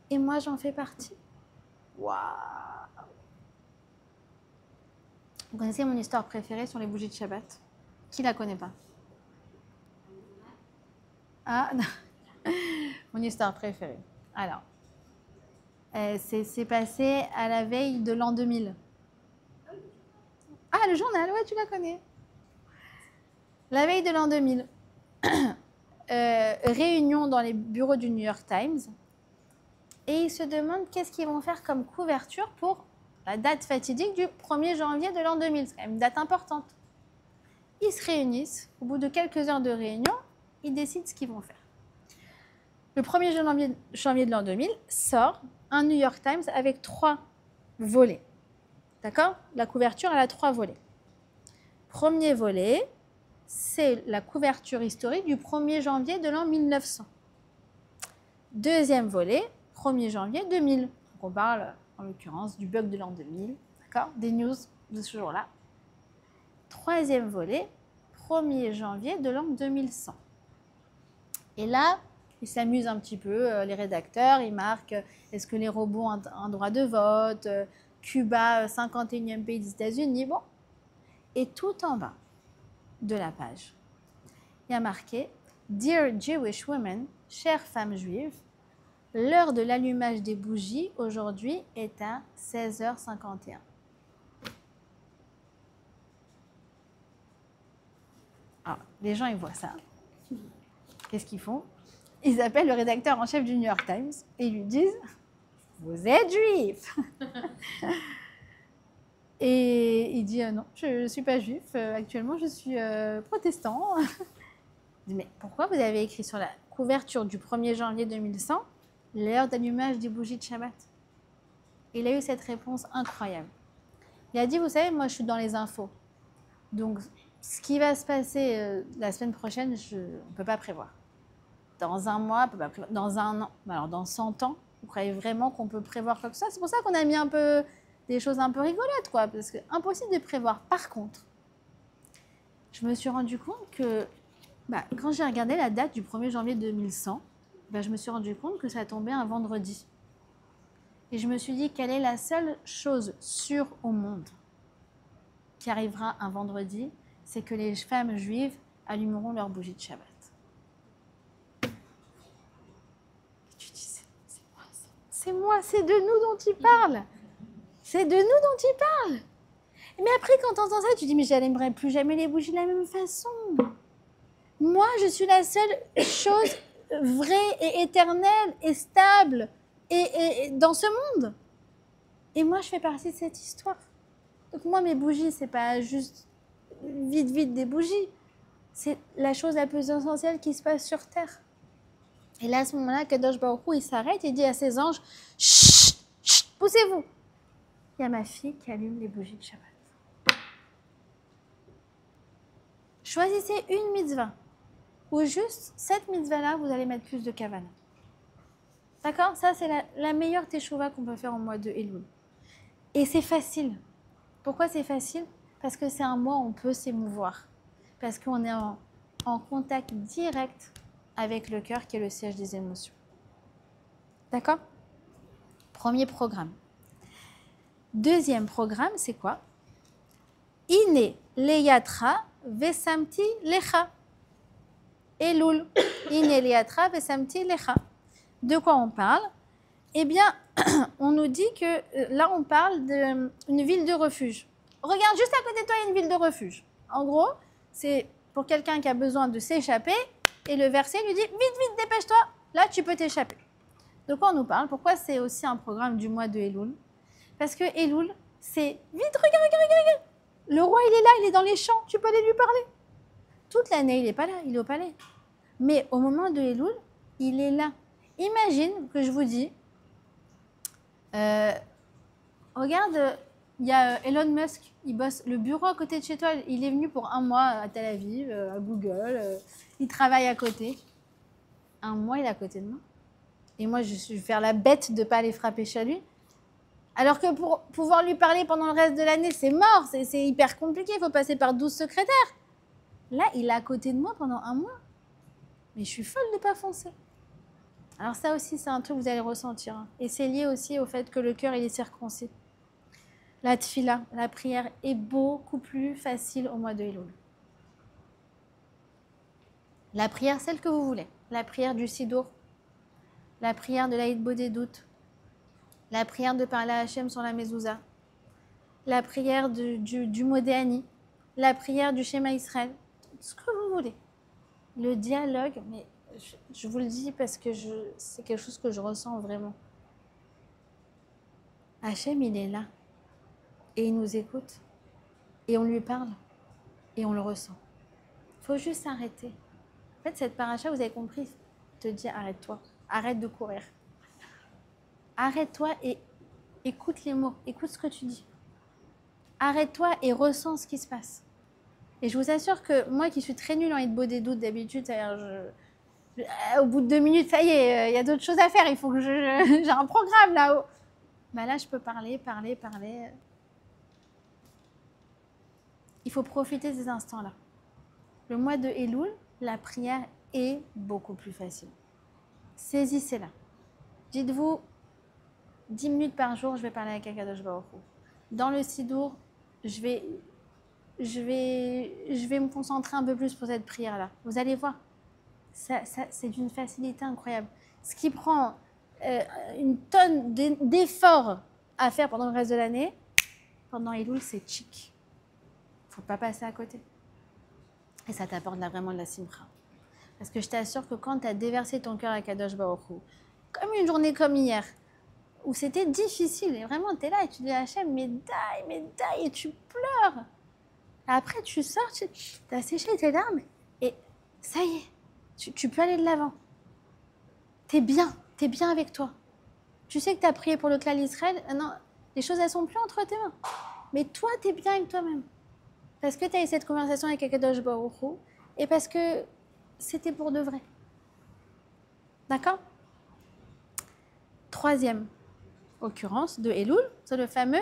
Et moi, j'en fais partie. Waouh! Vous connaissez mon histoire préférée sur les bougies de Shabbat? Qui la connaît pas? Ah, non. Mon histoire préférée. Alors, c'est passé à la veille de l'an 2000. Ah, le journal, ouais, tu la connais. La veille de l'an 2000. Réunion dans les bureaux du New York Times. Et ils se demandent qu'est-ce qu'ils vont faire comme couverture pour la date fatidique du 1er janvier de l'an 2000. C'est quand même une date importante. Ils se réunissent. Au bout de quelques heures de réunion, ils décident ce qu'ils vont faire. Le 1er janvier de l'an 2000 sort un New York Times avec 3 volets. D'accord? La couverture, elle a 3 volets. Premier volet, c'est la couverture historique du 1er janvier de l'an 1900. Deuxième volet, 1er janvier 2000. Donc on parle, en l'occurrence, du bug de l'an 2000, d'accord? Des news de ce jour-là. Troisième volet, 1er janvier de l'an 2100. Et là, ils s'amusent un petit peu, les rédacteurs, ils marquent est-ce que les robots ont un droit de vote, Cuba, 51e pays des États-Unis, bon. Et tout en bas de la page, il y a marqué Dear Jewish women, chères femmes juives, l'heure de l'allumage des bougies aujourd'hui est à 16h51. Alors, les gens, ils voient ça. Qu'est-ce qu'ils font? Ils appellent le rédacteur en chef du New York Times et ils lui disent « Vous êtes juif !» Et il dit « Non, je ne suis pas juif. Actuellement, je suis protestant. » Il dit « Mais pourquoi vous avez écrit sur la couverture du 1er janvier 2100 l'heure d'allumage des bougies de Shabbat ?» Il a eu cette réponse incroyable. Il a dit « Vous savez, moi, je suis dans les infos. Donc, ce qui va se passer la semaine prochaine, on ne peut pas prévoir. Dans un mois, on ne peut pas prévoir. Dans un an, alors dans 100 ans, vous croyez vraiment qu'on peut prévoir comme ça? C'est pour ça qu'on a mis un peu des choses un peu rigolotes, quoi, parce que impossible de prévoir. Par contre, je me suis rendu compte que quand j'ai regardé la date du 1er janvier 2100, je me suis rendu compte que ça tombait un vendredi. Et je me suis dit, quelle est la seule chose sûre au monde qui arrivera un vendredi, c'est que les femmes juives allumeront leur bougie de Shabbat. Et tu dis, c'est moi, c'est de nous dont il parle. C'est de nous dont il parle. Mais après, quand tu entends ça, tu dis, mais j'allumerai plus jamais les bougies de la même façon. Moi, je suis la seule chose vraie et éternelle et stable et dans ce monde. Et moi, je fais partie de cette histoire. Donc moi, mes bougies, c'est pas juste vite des bougies. C'est la chose la plus essentielle qui se passe sur Terre. Et là, à ce moment-là, Kadosh Baruch Hu, il s'arrête et dit à ses anges, chut, chut, poussez-vous. Il y a ma fille qui allume les bougies de Shabbat. Choisissez une mitzvah ou juste cette mitzvah-là, vous allez mettre plus de kavana. D'accord? Ça, c'est la meilleure teshuva qu'on peut faire en mois de Elul. Et c'est facile. Pourquoi c'est facile? Parce que c'est un mois où on peut s'émouvoir. Parce qu'on est en contact direct avec le cœur qui est le siège des émotions. D'accord? Premier programme. Deuxième programme, c'est quoi? Ine leyatra vesamti lecha. Elul. Ine leyatra vesamti lecha. De quoi on parle? Eh bien, on nous dit que là, on parle d'une ville de refuge. Regarde, juste à côté de toi, il y a une ville de refuge. En gros, c'est pour quelqu'un qui a besoin de s'échapper. Et le verset lui dit, vite, vite, dépêche-toi. Là, tu peux t'échapper. De quoi on nous parle? Pourquoi c'est aussi un programme du mois de Elul? Parce que Elul, c'est vite, regarde. Le roi, il est là, il est dans les champs. Tu peux aller lui parler. Toute l'année, il n'est pas là, il est au palais. Mais au moment de Elul, il est là. Imagine que je vous dis, regarde, il y a Elon Musk, il bosse le bureau à côté de chez toi, il est venu pour 1 mois à Tel Aviv, à Google, il travaille à côté. 1 mois, il est à côté de moi. Et moi, je vais faire la bête de ne pas aller frapper chez lui. Alors que pour pouvoir lui parler pendant le reste de l'année, c'est mort, c'est hyper compliqué, il faut passer par 12 secrétaires. Là, il est à côté de moi pendant 1 mois. Mais je suis folle de ne pas foncer. Alors ça aussi, c'est un truc que vous allez ressentir. Hein. Et c'est lié aussi au fait que le cœur, il est circoncis. La tfila, la prière, est beaucoup plus facile au mois de Elul. La prière, celle que vous voulez. La prière du Sidour, la prière de l'Aïd Bodédout, la prière de parler à Hachem sur la mezouza, la prière du Modéani, la prière du Shema Israël, ce que vous voulez. Le dialogue, mais je vous le dis parce que c'est quelque chose que je ressens vraiment. Hachem, il est là. Et il nous écoute. Et on lui parle. Et on le ressent. Il faut juste s'arrêter. En fait, cette paracha, vous avez compris, te dit arrête-toi. Arrête de courir. Arrête-toi et écoute les mots. Écoute ce que tu dis. Arrête-toi et ressens ce qui se passe. Et je vous assure que moi qui suis très nulle en hitbo des doutes d'habitude, au bout de 2 minutes, ça y est, il y a d'autres choses à faire. Il faut que j'ai un programme là-haut. Bah là, je peux parler. Il faut profiter de ces instants-là. Le mois de Elul, la prière est beaucoup plus facile. Saisissez-la. Dites-vous, 10 minutes par jour, je vais parler avec Akadosh Baruch Hu. Dans le Sidour, je vais me concentrer un peu plus pour cette prière-là. Vous allez voir, c'est d'une facilité incroyable. Ce qui prend une tonne d'efforts à faire pendant le reste de l'année, pendant Elul, c'est chic. Il ne faut pas passer à côté. Et ça t'apporte là vraiment de la simcha. Parce que je t'assure que quand tu as déversé ton cœur à Kadosh Baruch Hu, comme une journée comme hier, où c'était difficile, et vraiment tu es là et tu dis à Hachem, mais daï, et tu pleures. Après tu sors, tu as séché tes larmes, et ça y est, tu peux aller de l'avant. T'es bien avec toi. Tu sais que tu as prié pour le clan d'Israël, non, les choses elles sont plus entre tes mains. Mais toi, tu es bien avec toi-même. Parce que tu as eu cette conversation avec Akadosh Baruch Hu, et parce que c'était pour de vrai. D'accord? Troisième occurrence de Elul, c'est le fameux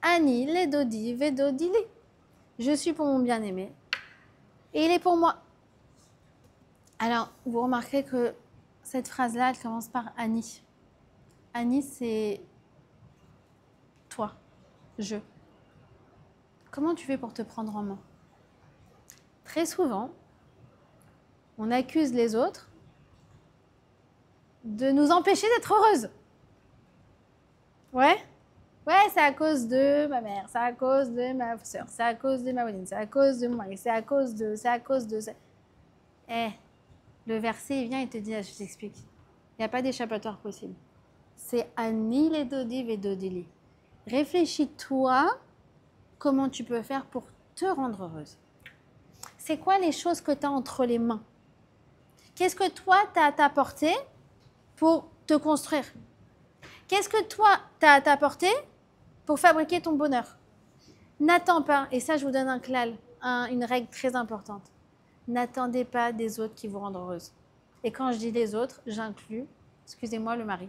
Ani le Dodi Vedodili. Je suis pour mon bien-aimé et il est pour moi. Alors, vous remarquerez que cette phrase-là, elle commence par Ani. Ani, c'est toi, je. Comment tu fais pour te prendre en main? Très souvent, on accuse les autres de nous empêcher d'être heureuses. Ouais, c'est à cause de ma mère, c'est à cause de ma soeur, c'est à cause de ma voisine, c'est à cause de moi, c'est à cause de... Le verset, il vient et te dit, je t'explique, il n'y a pas d'échappatoire possible. C'est Ani le Dodi Vedodili. Réfléchis-toi comment tu peux faire pour te rendre heureuse. C'est quoi les choses que tu as entre les mains? Qu'est-ce que toi, tu as à t'apporter pour te construire? Qu'est-ce que toi, tu as à t'apporter pour fabriquer ton bonheur? N'attends pas, et ça, je vous donne un klal, une règle très importante. N'attendez pas des autres qui vous rendent heureuse. Et quand je dis les autres, j'inclus, excusez-moi, le mari.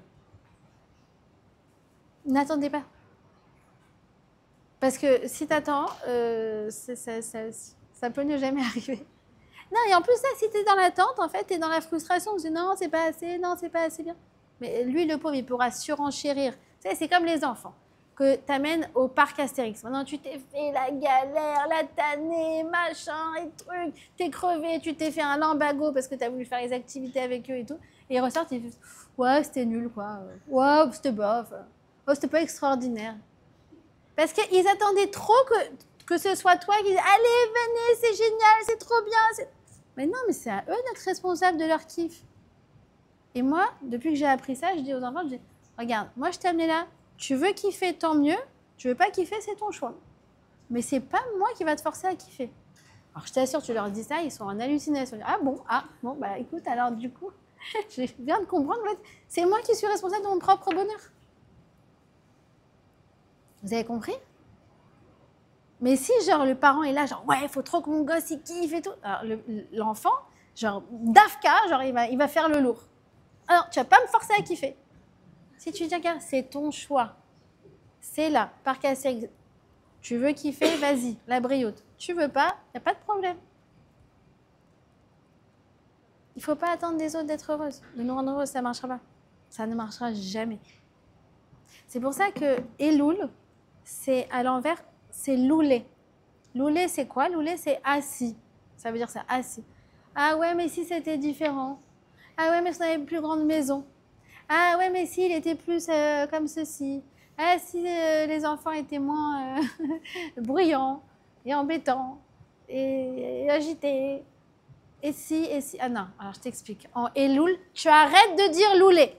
N'attendez pas. Parce que si tu attends, ça peut ne jamais arriver. Non, et en plus, ça, si tu es dans l'attente, en fait, tu es dans la frustration. Tu dis non, c'est pas assez, non, c'est pas assez bien. Mais lui, le pauvre, il pourra surenchérir. Tu sais, c'est comme les enfants que tu amènes au parc Astérix. Maintenant, tu t'es fait la galère, la tannée, machin et trucs. T'es crevé, tu t'es fait un lambago parce que tu as voulu faire les activités avec eux et tout. Et ils ressortent, ils disent ouais, c'était nul, quoi. Ouais, c'était bof. Oh, c'était pas extraordinaire. Parce qu'ils attendaient trop que ce soit toi qui disais allez, venez, c'est génial, c'est trop bien. Mais non, mais c'est à eux d'être responsables de leur kiff. Et moi, depuis que j'ai appris ça, je dis aux enfants, je dis, regarde, moi je t'ai amené là, tu veux kiffer, tant mieux. Tu veux pas kiffer, c'est ton choix. Mais c'est pas moi qui va te forcer à kiffer. Alors je t'assure, tu leur dis ça, ils sont en hallucination. Ah bon, bah écoute, alors du coup, je viens de comprendre, en fait, c'est moi qui suis responsable de mon propre bonheur. Vous avez compris? Mais si, genre, le parent est là, genre, ouais, il faut trop que mon gosse, il kiffe et tout. Alors, l'enfant, genre, dafka, genre, il va faire le lourd. Alors, tu vas pas me forcer à kiffer. Si tu dis, regarde, c'est ton choix. C'est là, par casser. Tu veux kiffer, vas-y, la briotte. Tu veux pas, il n'y a pas de problème. Il faut pas attendre des autres d'être heureuses. De nous rendre heureuses, ça ne marchera pas. Ça ne marchera jamais. C'est pour ça que Elul, c'est à l'envers, c'est loulé. Loulé, c'est quoi? Loulé, c'est assis. Ça veut dire ça, assis. Ah ouais, mais si c'était différent. Ah ouais, mais si on avait une plus grande maison. Ah ouais, mais si il était plus comme ceci. Ah si les enfants étaient moins bruyants et embêtants et agités. Et si. Ah non, alors je t'explique. En Elul, tu arrêtes de dire loulé.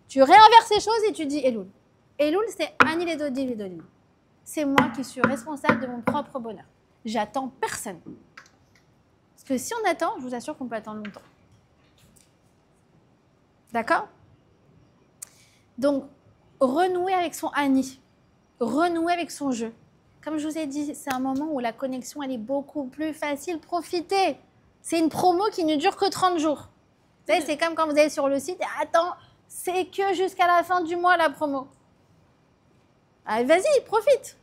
Tu réinverses les choses et tu dis Elul. Elul, c'est Ani les Dodi les Dodi. C'est moi qui suis responsable de mon propre bonheur. J'attends personne. Parce que si on attend, je vous assure qu'on peut attendre longtemps. D'accord? Donc, renouer avec son Ani, renouer avec son jeu. Comme je vous ai dit, c'est un moment où la connexion, elle est beaucoup plus facile. Profitez. C'est une promo qui ne dure que 30 jours. Vous savez, c'est comme quand vous allez sur le site et attends, c'est que jusqu'à la fin du mois la promo. Allez, vas-y, profite.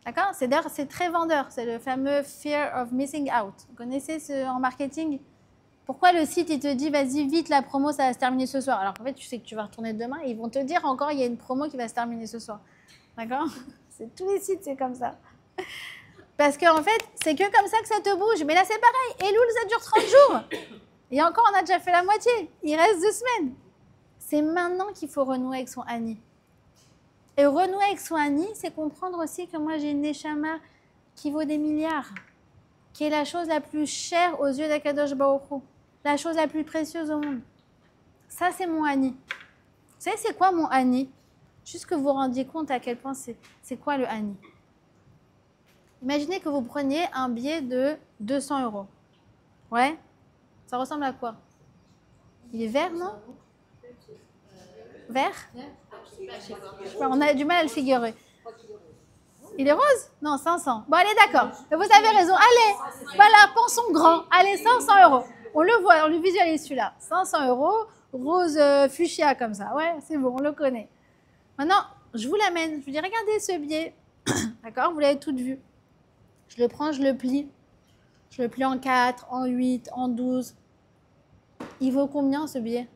D'accord? D'ailleurs, c'est très vendeur. C'est le fameux fear of missing out. Vous connaissez en marketing? Pourquoi le site, il te dit, vas-y, vite, la promo, ça va se terminer ce soir. Alors qu'en fait, tu sais que tu vas retourner demain et ils vont te dire encore, il y a une promo qui va se terminer ce soir. D'accord? Tous les sites, c'est comme ça. Parce qu'en fait, c'est que comme ça que ça te bouge. Mais là, c'est pareil. Elul, ça dure 30 jours. Et encore, on a déjà fait la moitié. Il reste 2 semaines. C'est maintenant qu'il faut renouer avec son Ani. Et renouer avec son Ani, c'est comprendre aussi que moi, j'ai une Neshama qui vaut des milliards, qui est la chose la plus chère aux yeux d'Akadosh Baruch Hu, la chose la plus précieuse au monde. Ça, c'est mon Ani. Vous savez, c'est quoi mon Ani? Juste que vous vous rendiez compte à quel point c'est quoi le Ani. Imaginez que vous preniez un billet de 200 €. Ouais? Ça ressemble à quoi? Il est vert, non? Vert? On a du mal à le figurer. Il est rose? Non, 500. Bon, allez, d'accord. Vous avez raison. Allez, voilà, pensons grand. Allez, 500 €. On le voit, on le visualise celui-là. 500 €, rose fuchsia comme ça. Ouais, c'est bon, on le connaît. Maintenant, je vous l'amène. Je vous dis, regardez ce billet. D'accord? Vous l'avez tout vu. Je le prends, je le plie. Je le plie en 4, en 8, en 12. Il vaut combien ce billet?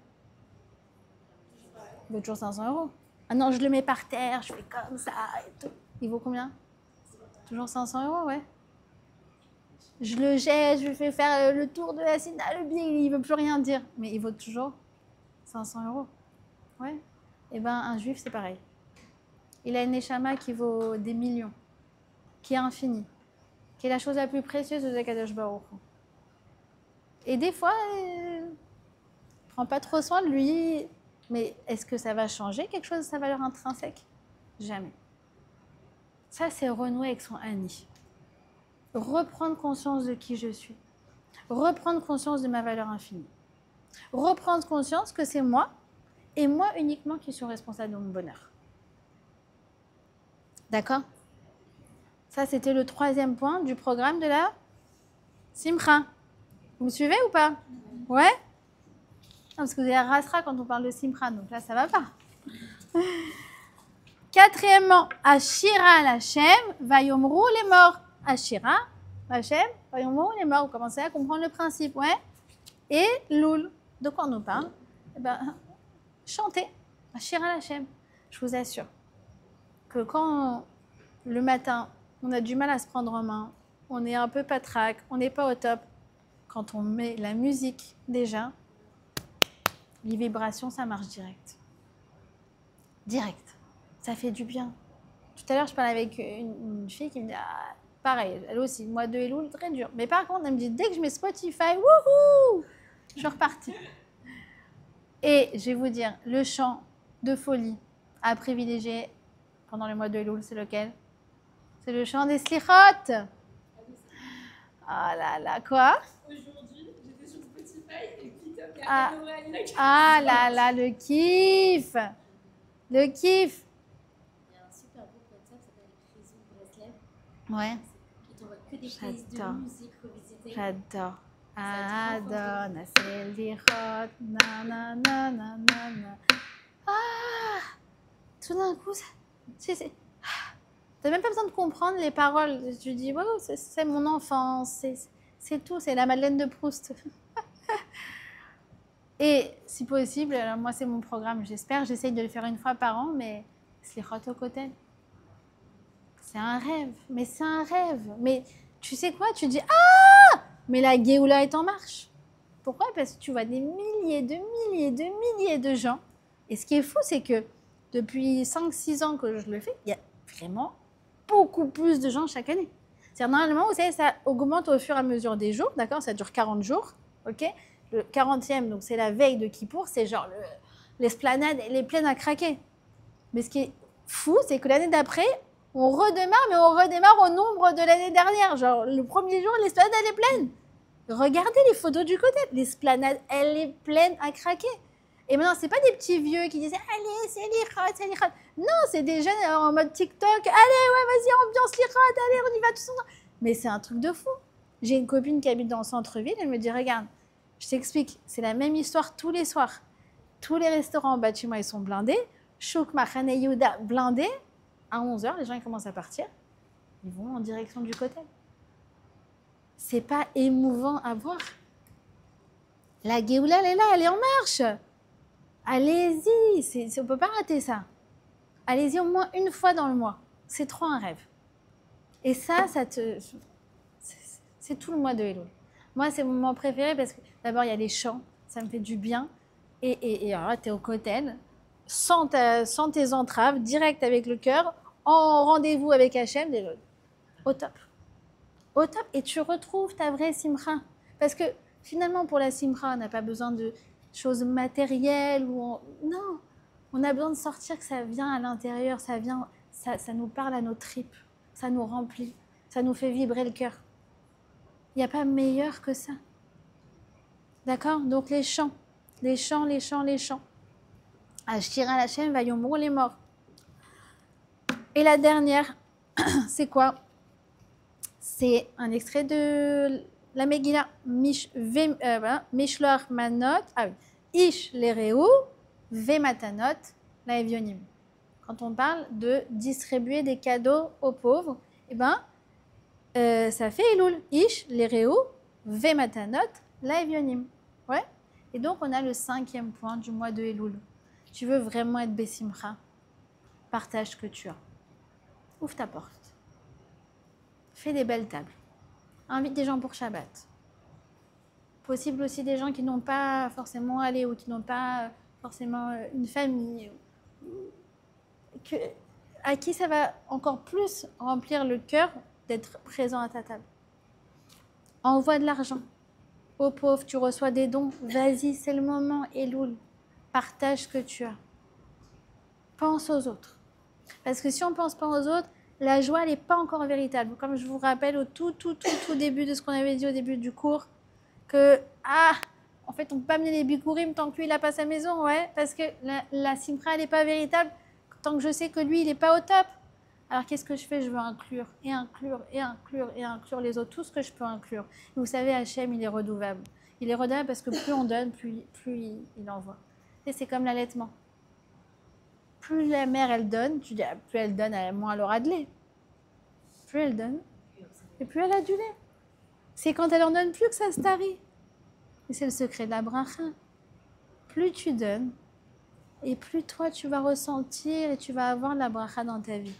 Il vaut toujours 500 €. Ah non, je le mets par terre, je fais comme ça et tout. Il vaut combien? Toujours 500 €, ouais. Je le jette, je lui fais faire le tour de la Sina, le billet, il ne veut plus rien dire. Mais il vaut toujours 500 €. Ouais. Eh bien, un juif, c'est pareil. Il a une neshama qui vaut des millions, qui est infinie, qui est la chose la plus précieuse de Akadosh Baruch Hu. Et des fois, il ne prend pas trop soin de lui. Mais est-ce que ça va changer quelque chose de sa valeur intrinsèque? Jamais. Ça, c'est renouer avec son Ani. Reprendre conscience de qui je suis. Reprendre conscience de ma valeur infinie. Reprendre conscience que c'est moi, et moi uniquement, qui suis responsable de mon bonheur. D'accord? Ça, c'était le 3e point du programme de la Simcha. Vous me suivez ou pas? Ouais? Non, parce que vous avez rasra quand on parle de Simcha, donc là, ça va pas. Quatrièmement, Ashira l'Hachem, Vayomru les morts. Ashira, Hachem, Vayomru les morts. Vous commencez à comprendre le principe, ouais? Et Loul. De quoi on nous parle? Eh ben, chanter. Ashira l'Hachem. Je vous assure que quand le matin, on a du mal à se prendre en main, on est un peu patraque, on n'est pas au top, quand on met la musique déjà, les vibrations, ça marche direct. Direct. Ça fait du bien. Tout à l'heure, je parlais avec une fille qui me dit ah, pareil, elle aussi, moi de Elul, très dur. Mais par contre, elle me dit dès que je mets Spotify, wouhou, je suis repartie. Et je vais vous dire, le chant de folie à privilégier pendant le mois de Elul, c'est lequel? C'est le chant des slichot. Ah là là, quoi? Aujourd'hui, j'étais sur Spotify et TikTok Ah, a là là, le kiff. Le kiff. Il y a un super groupe WhatsApp qui s'appelle Réseau Breslev Ouais, qui t'envoie que des playlists de j'adore. musique revisitée. J'adore. Ça te rend Adon, slichot, na na na na na na. Ah, tout d'un coup, t'as même pas besoin de comprendre les paroles. Tu dis, wow, c'est mon enfance, c'est tout, c'est la Madeleine de Proust. Et si possible, alors moi c'est mon programme, j'espère, j'essaye de le faire une fois par an, mais Slichot au Kotel. C'est un rêve, mais c'est un rêve. Mais tu sais quoi, tu dis, ah, mais la Géoula est en marche. Pourquoi? Parce que tu vois des milliers de milliers de gens. Et ce qui est fou, c'est que depuis 5-6 ans que je le fais, il y a vraiment beaucoup plus de gens chaque année. C'est-à-dire, normalement, vous savez, ça augmente au fur et à mesure des jours, d'accord? Ça dure 40 jours, ok? Le 40e, donc c'est la veille de Kippour, c'est genre l'esplanade, elle est pleine à craquer. Mais ce qui est fou, c'est que l'année d'après, on redémarre, mais on redémarre au nombre de l'année dernière. Genre, le premier jour, l'esplanade, elle est pleine. Regardez les photos du côté. L'esplanade, elle est pleine à craquer. Et maintenant, c'est pas des petits vieux qui disent allez, c'est l'Ikhot, c'est l'Ikhot. Non, c'est des jeunes en mode TikTok. Allez, ouais, vas-y, ambiance l'Ikhot, allez, on y va tous ensemble. Mais c'est un truc de fou. J'ai une copine qui habite dans le centre-ville, elle me dit regarde, je t'explique, c'est la même histoire tous les soirs. Tous les restaurants en bas de chez moi, ils sont blindés. Chouk, Machane Yehuda, blindés. À 11h, les gens ils commencent à partir. Ils vont en direction du côté. C'est pas émouvant à voir. La Géoula, elle est là, elle est en marche. Allez-y, on ne peut pas rater ça. Allez-y au moins une fois dans le mois. C'est trop un rêve. Et ça c'est tout le mois de Elul. Moi, c'est mon moment préféré parce que d'abord, il y a les chants, ça me fait du bien. Et alors là, tu es au Kotel, sans tes entraves, direct avec le cœur, en rendez-vous avec Hachem, au top. Au top. Et tu retrouves ta vraie simcha. Parce que finalement, pour la simcha, on n'a pas besoin de choses matérielles. Non, on a besoin de sortir que ça vient à l'intérieur, ça nous parle à nos tripes, ça nous remplit, ça nous fait vibrer le cœur. Il n'y a pas meilleur que ça. D'accord? Donc les chants. Ashira l'Hachem, Vayomru les morts. Et la dernière, c'est quoi? C'est un extrait de la Megillah. Mishloach manot, Ish lereu, Vematanot, la Evionim. Quand on parle de distribuer des cadeaux aux pauvres, eh ben, ça fait Elul. Ish lereu, Vematanot, la Evionim. Ouais. Et donc, on a le 5e point du mois de Elul. Tu veux vraiment être Bessimcha? Partage ce que tu as. Ouvre ta porte. Fais des belles tables. Invite des gens pour Shabbat. Possible aussi des gens qui n'ont pas forcément allé ou qui n'ont pas forcément une famille. À qui ça va encore plus remplir le cœur d'être présent à ta table. Envoie de l'argent. Aux pauvres, tu reçois des dons. Vas-y, c'est le moment, Elul. Partage ce que tu as. Pense aux autres. Parce que si on ne pense pas aux autres, la joie, elle n'est pas encore véritable. Comme je vous rappelle au tout début de ce qu'on avait dit au début du cours, que, en fait, on ne peut pas amener les bikurim tant que lui, il n'a pas sa maison, ouais, parce que la simcha, elle n'est pas véritable tant que je sais que lui, il n'est pas au top. Alors qu'est-ce que je fais? Je veux inclure et inclure et inclure et inclure les autres, tout ce que je peux inclure. Et vous savez, Hachem, il est redevable. Il est redevable parce que plus on donne, plus il envoie. Et c'est comme l'allaitement. Plus la mère, elle donne, tu dis, ah, plus elle donne, moins elle aura de lait. Plus elle donne, et plus elle a du lait. C'est quand elle en donne plus que ça se tarit. Et c'est le secret de la bracha. Plus tu donnes, et plus toi, tu vas ressentir et tu vas avoir la bracha dans ta vie.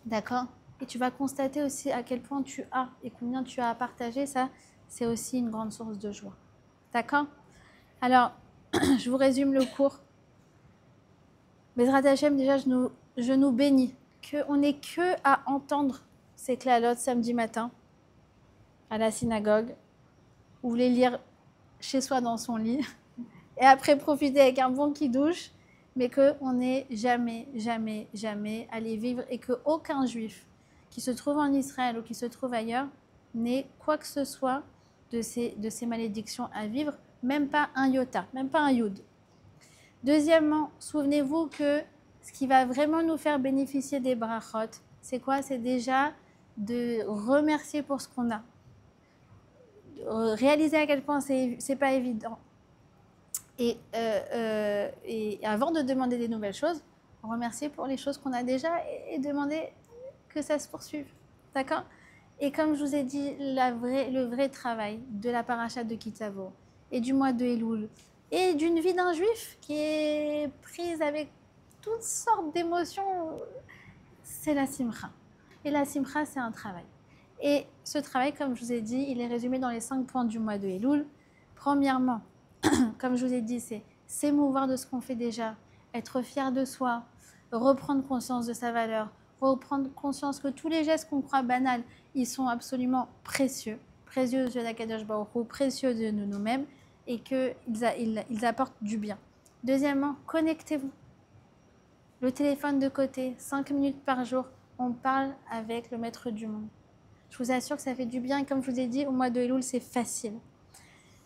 D'accord? Et tu vas constater aussi à quel point tu as et combien tu as à partager. Ça, c'est aussi une grande source de joie. D'accord? Alors, je vous résume le cours. Bezrat Hashem, déjà, je nous bénis. On n'ait que à entendre ces klalotes samedi matin à la synagogue, ou les lire chez soi dans son lit, et après profiter avec un bon kidouche, mais qu'on n'ait jamais, jamais, jamais à les vivre et qu'aucun juif qui se trouve en Israël ou qui se trouve ailleurs n'ait quoi que ce soit de ces malédictions à vivre, même pas un iota, même pas un yud. Deuxièmement, souvenez-vous que ce qui va vraiment nous faire bénéficier des brachot, c'est quoi? C'est déjà de remercier pour ce qu'on a. Réaliser à quel point c'est pas évident. Et avant de demander des nouvelles choses, remercier pour les choses qu'on a déjà et demander que ça se poursuive. D'accord? Et comme je vous ai dit, le vrai travail de la paracha de Kitavo et du mois de Elul et d'une vie d'un juif qui est prise avec toutes sortes d'émotions, c'est la simcha. Et la simcha, c'est un travail. Et ce travail, comme je vous ai dit, il est résumé dans les 5 points du mois de Elul. Premièrement, comme je vous ai dit, c'est s'émouvoir de ce qu'on fait déjà, être fier de soi, reprendre conscience de sa valeur, reprendre conscience que tous les gestes qu'on croit banals, ils sont absolument précieux, précieux de d'Akadosh Baruch Hu, précieux de nous-mêmes, et qu'ils apportent du bien. Deuxièmement, connectez-vous. Le téléphone de côté, 5 minutes par jour, on parle avec le maître du monde. Je vous assure que ça fait du bien, et comme je vous ai dit, au mois de Elul, c'est facile.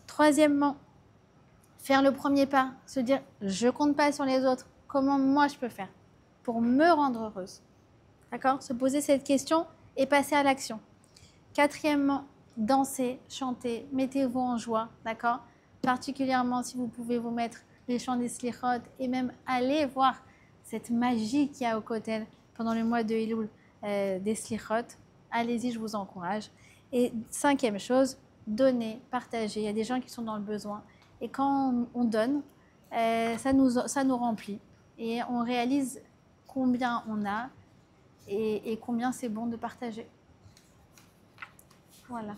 Troisièmement, faire le premier pas, se dire je compte pas sur les autres, comment moi je peux faire pour me rendre heureuse. D'accord? Se poser cette question et passer à l'action. Quatrièmement, danser, chanter, mettez-vous en joie, d'accord? Particulièrement si vous pouvez vous mettre les chants des slichot et même aller voir cette magie qu'il y a au Kotel pendant le mois de Elul des slichot. Allez-y, je vous encourage. Et cinquième chose, donner, partager. Il y a des gens qui sont dans le besoin. Et quand on donne, ça nous remplit. Et on réalise combien on a et combien c'est bon de partager. Voilà.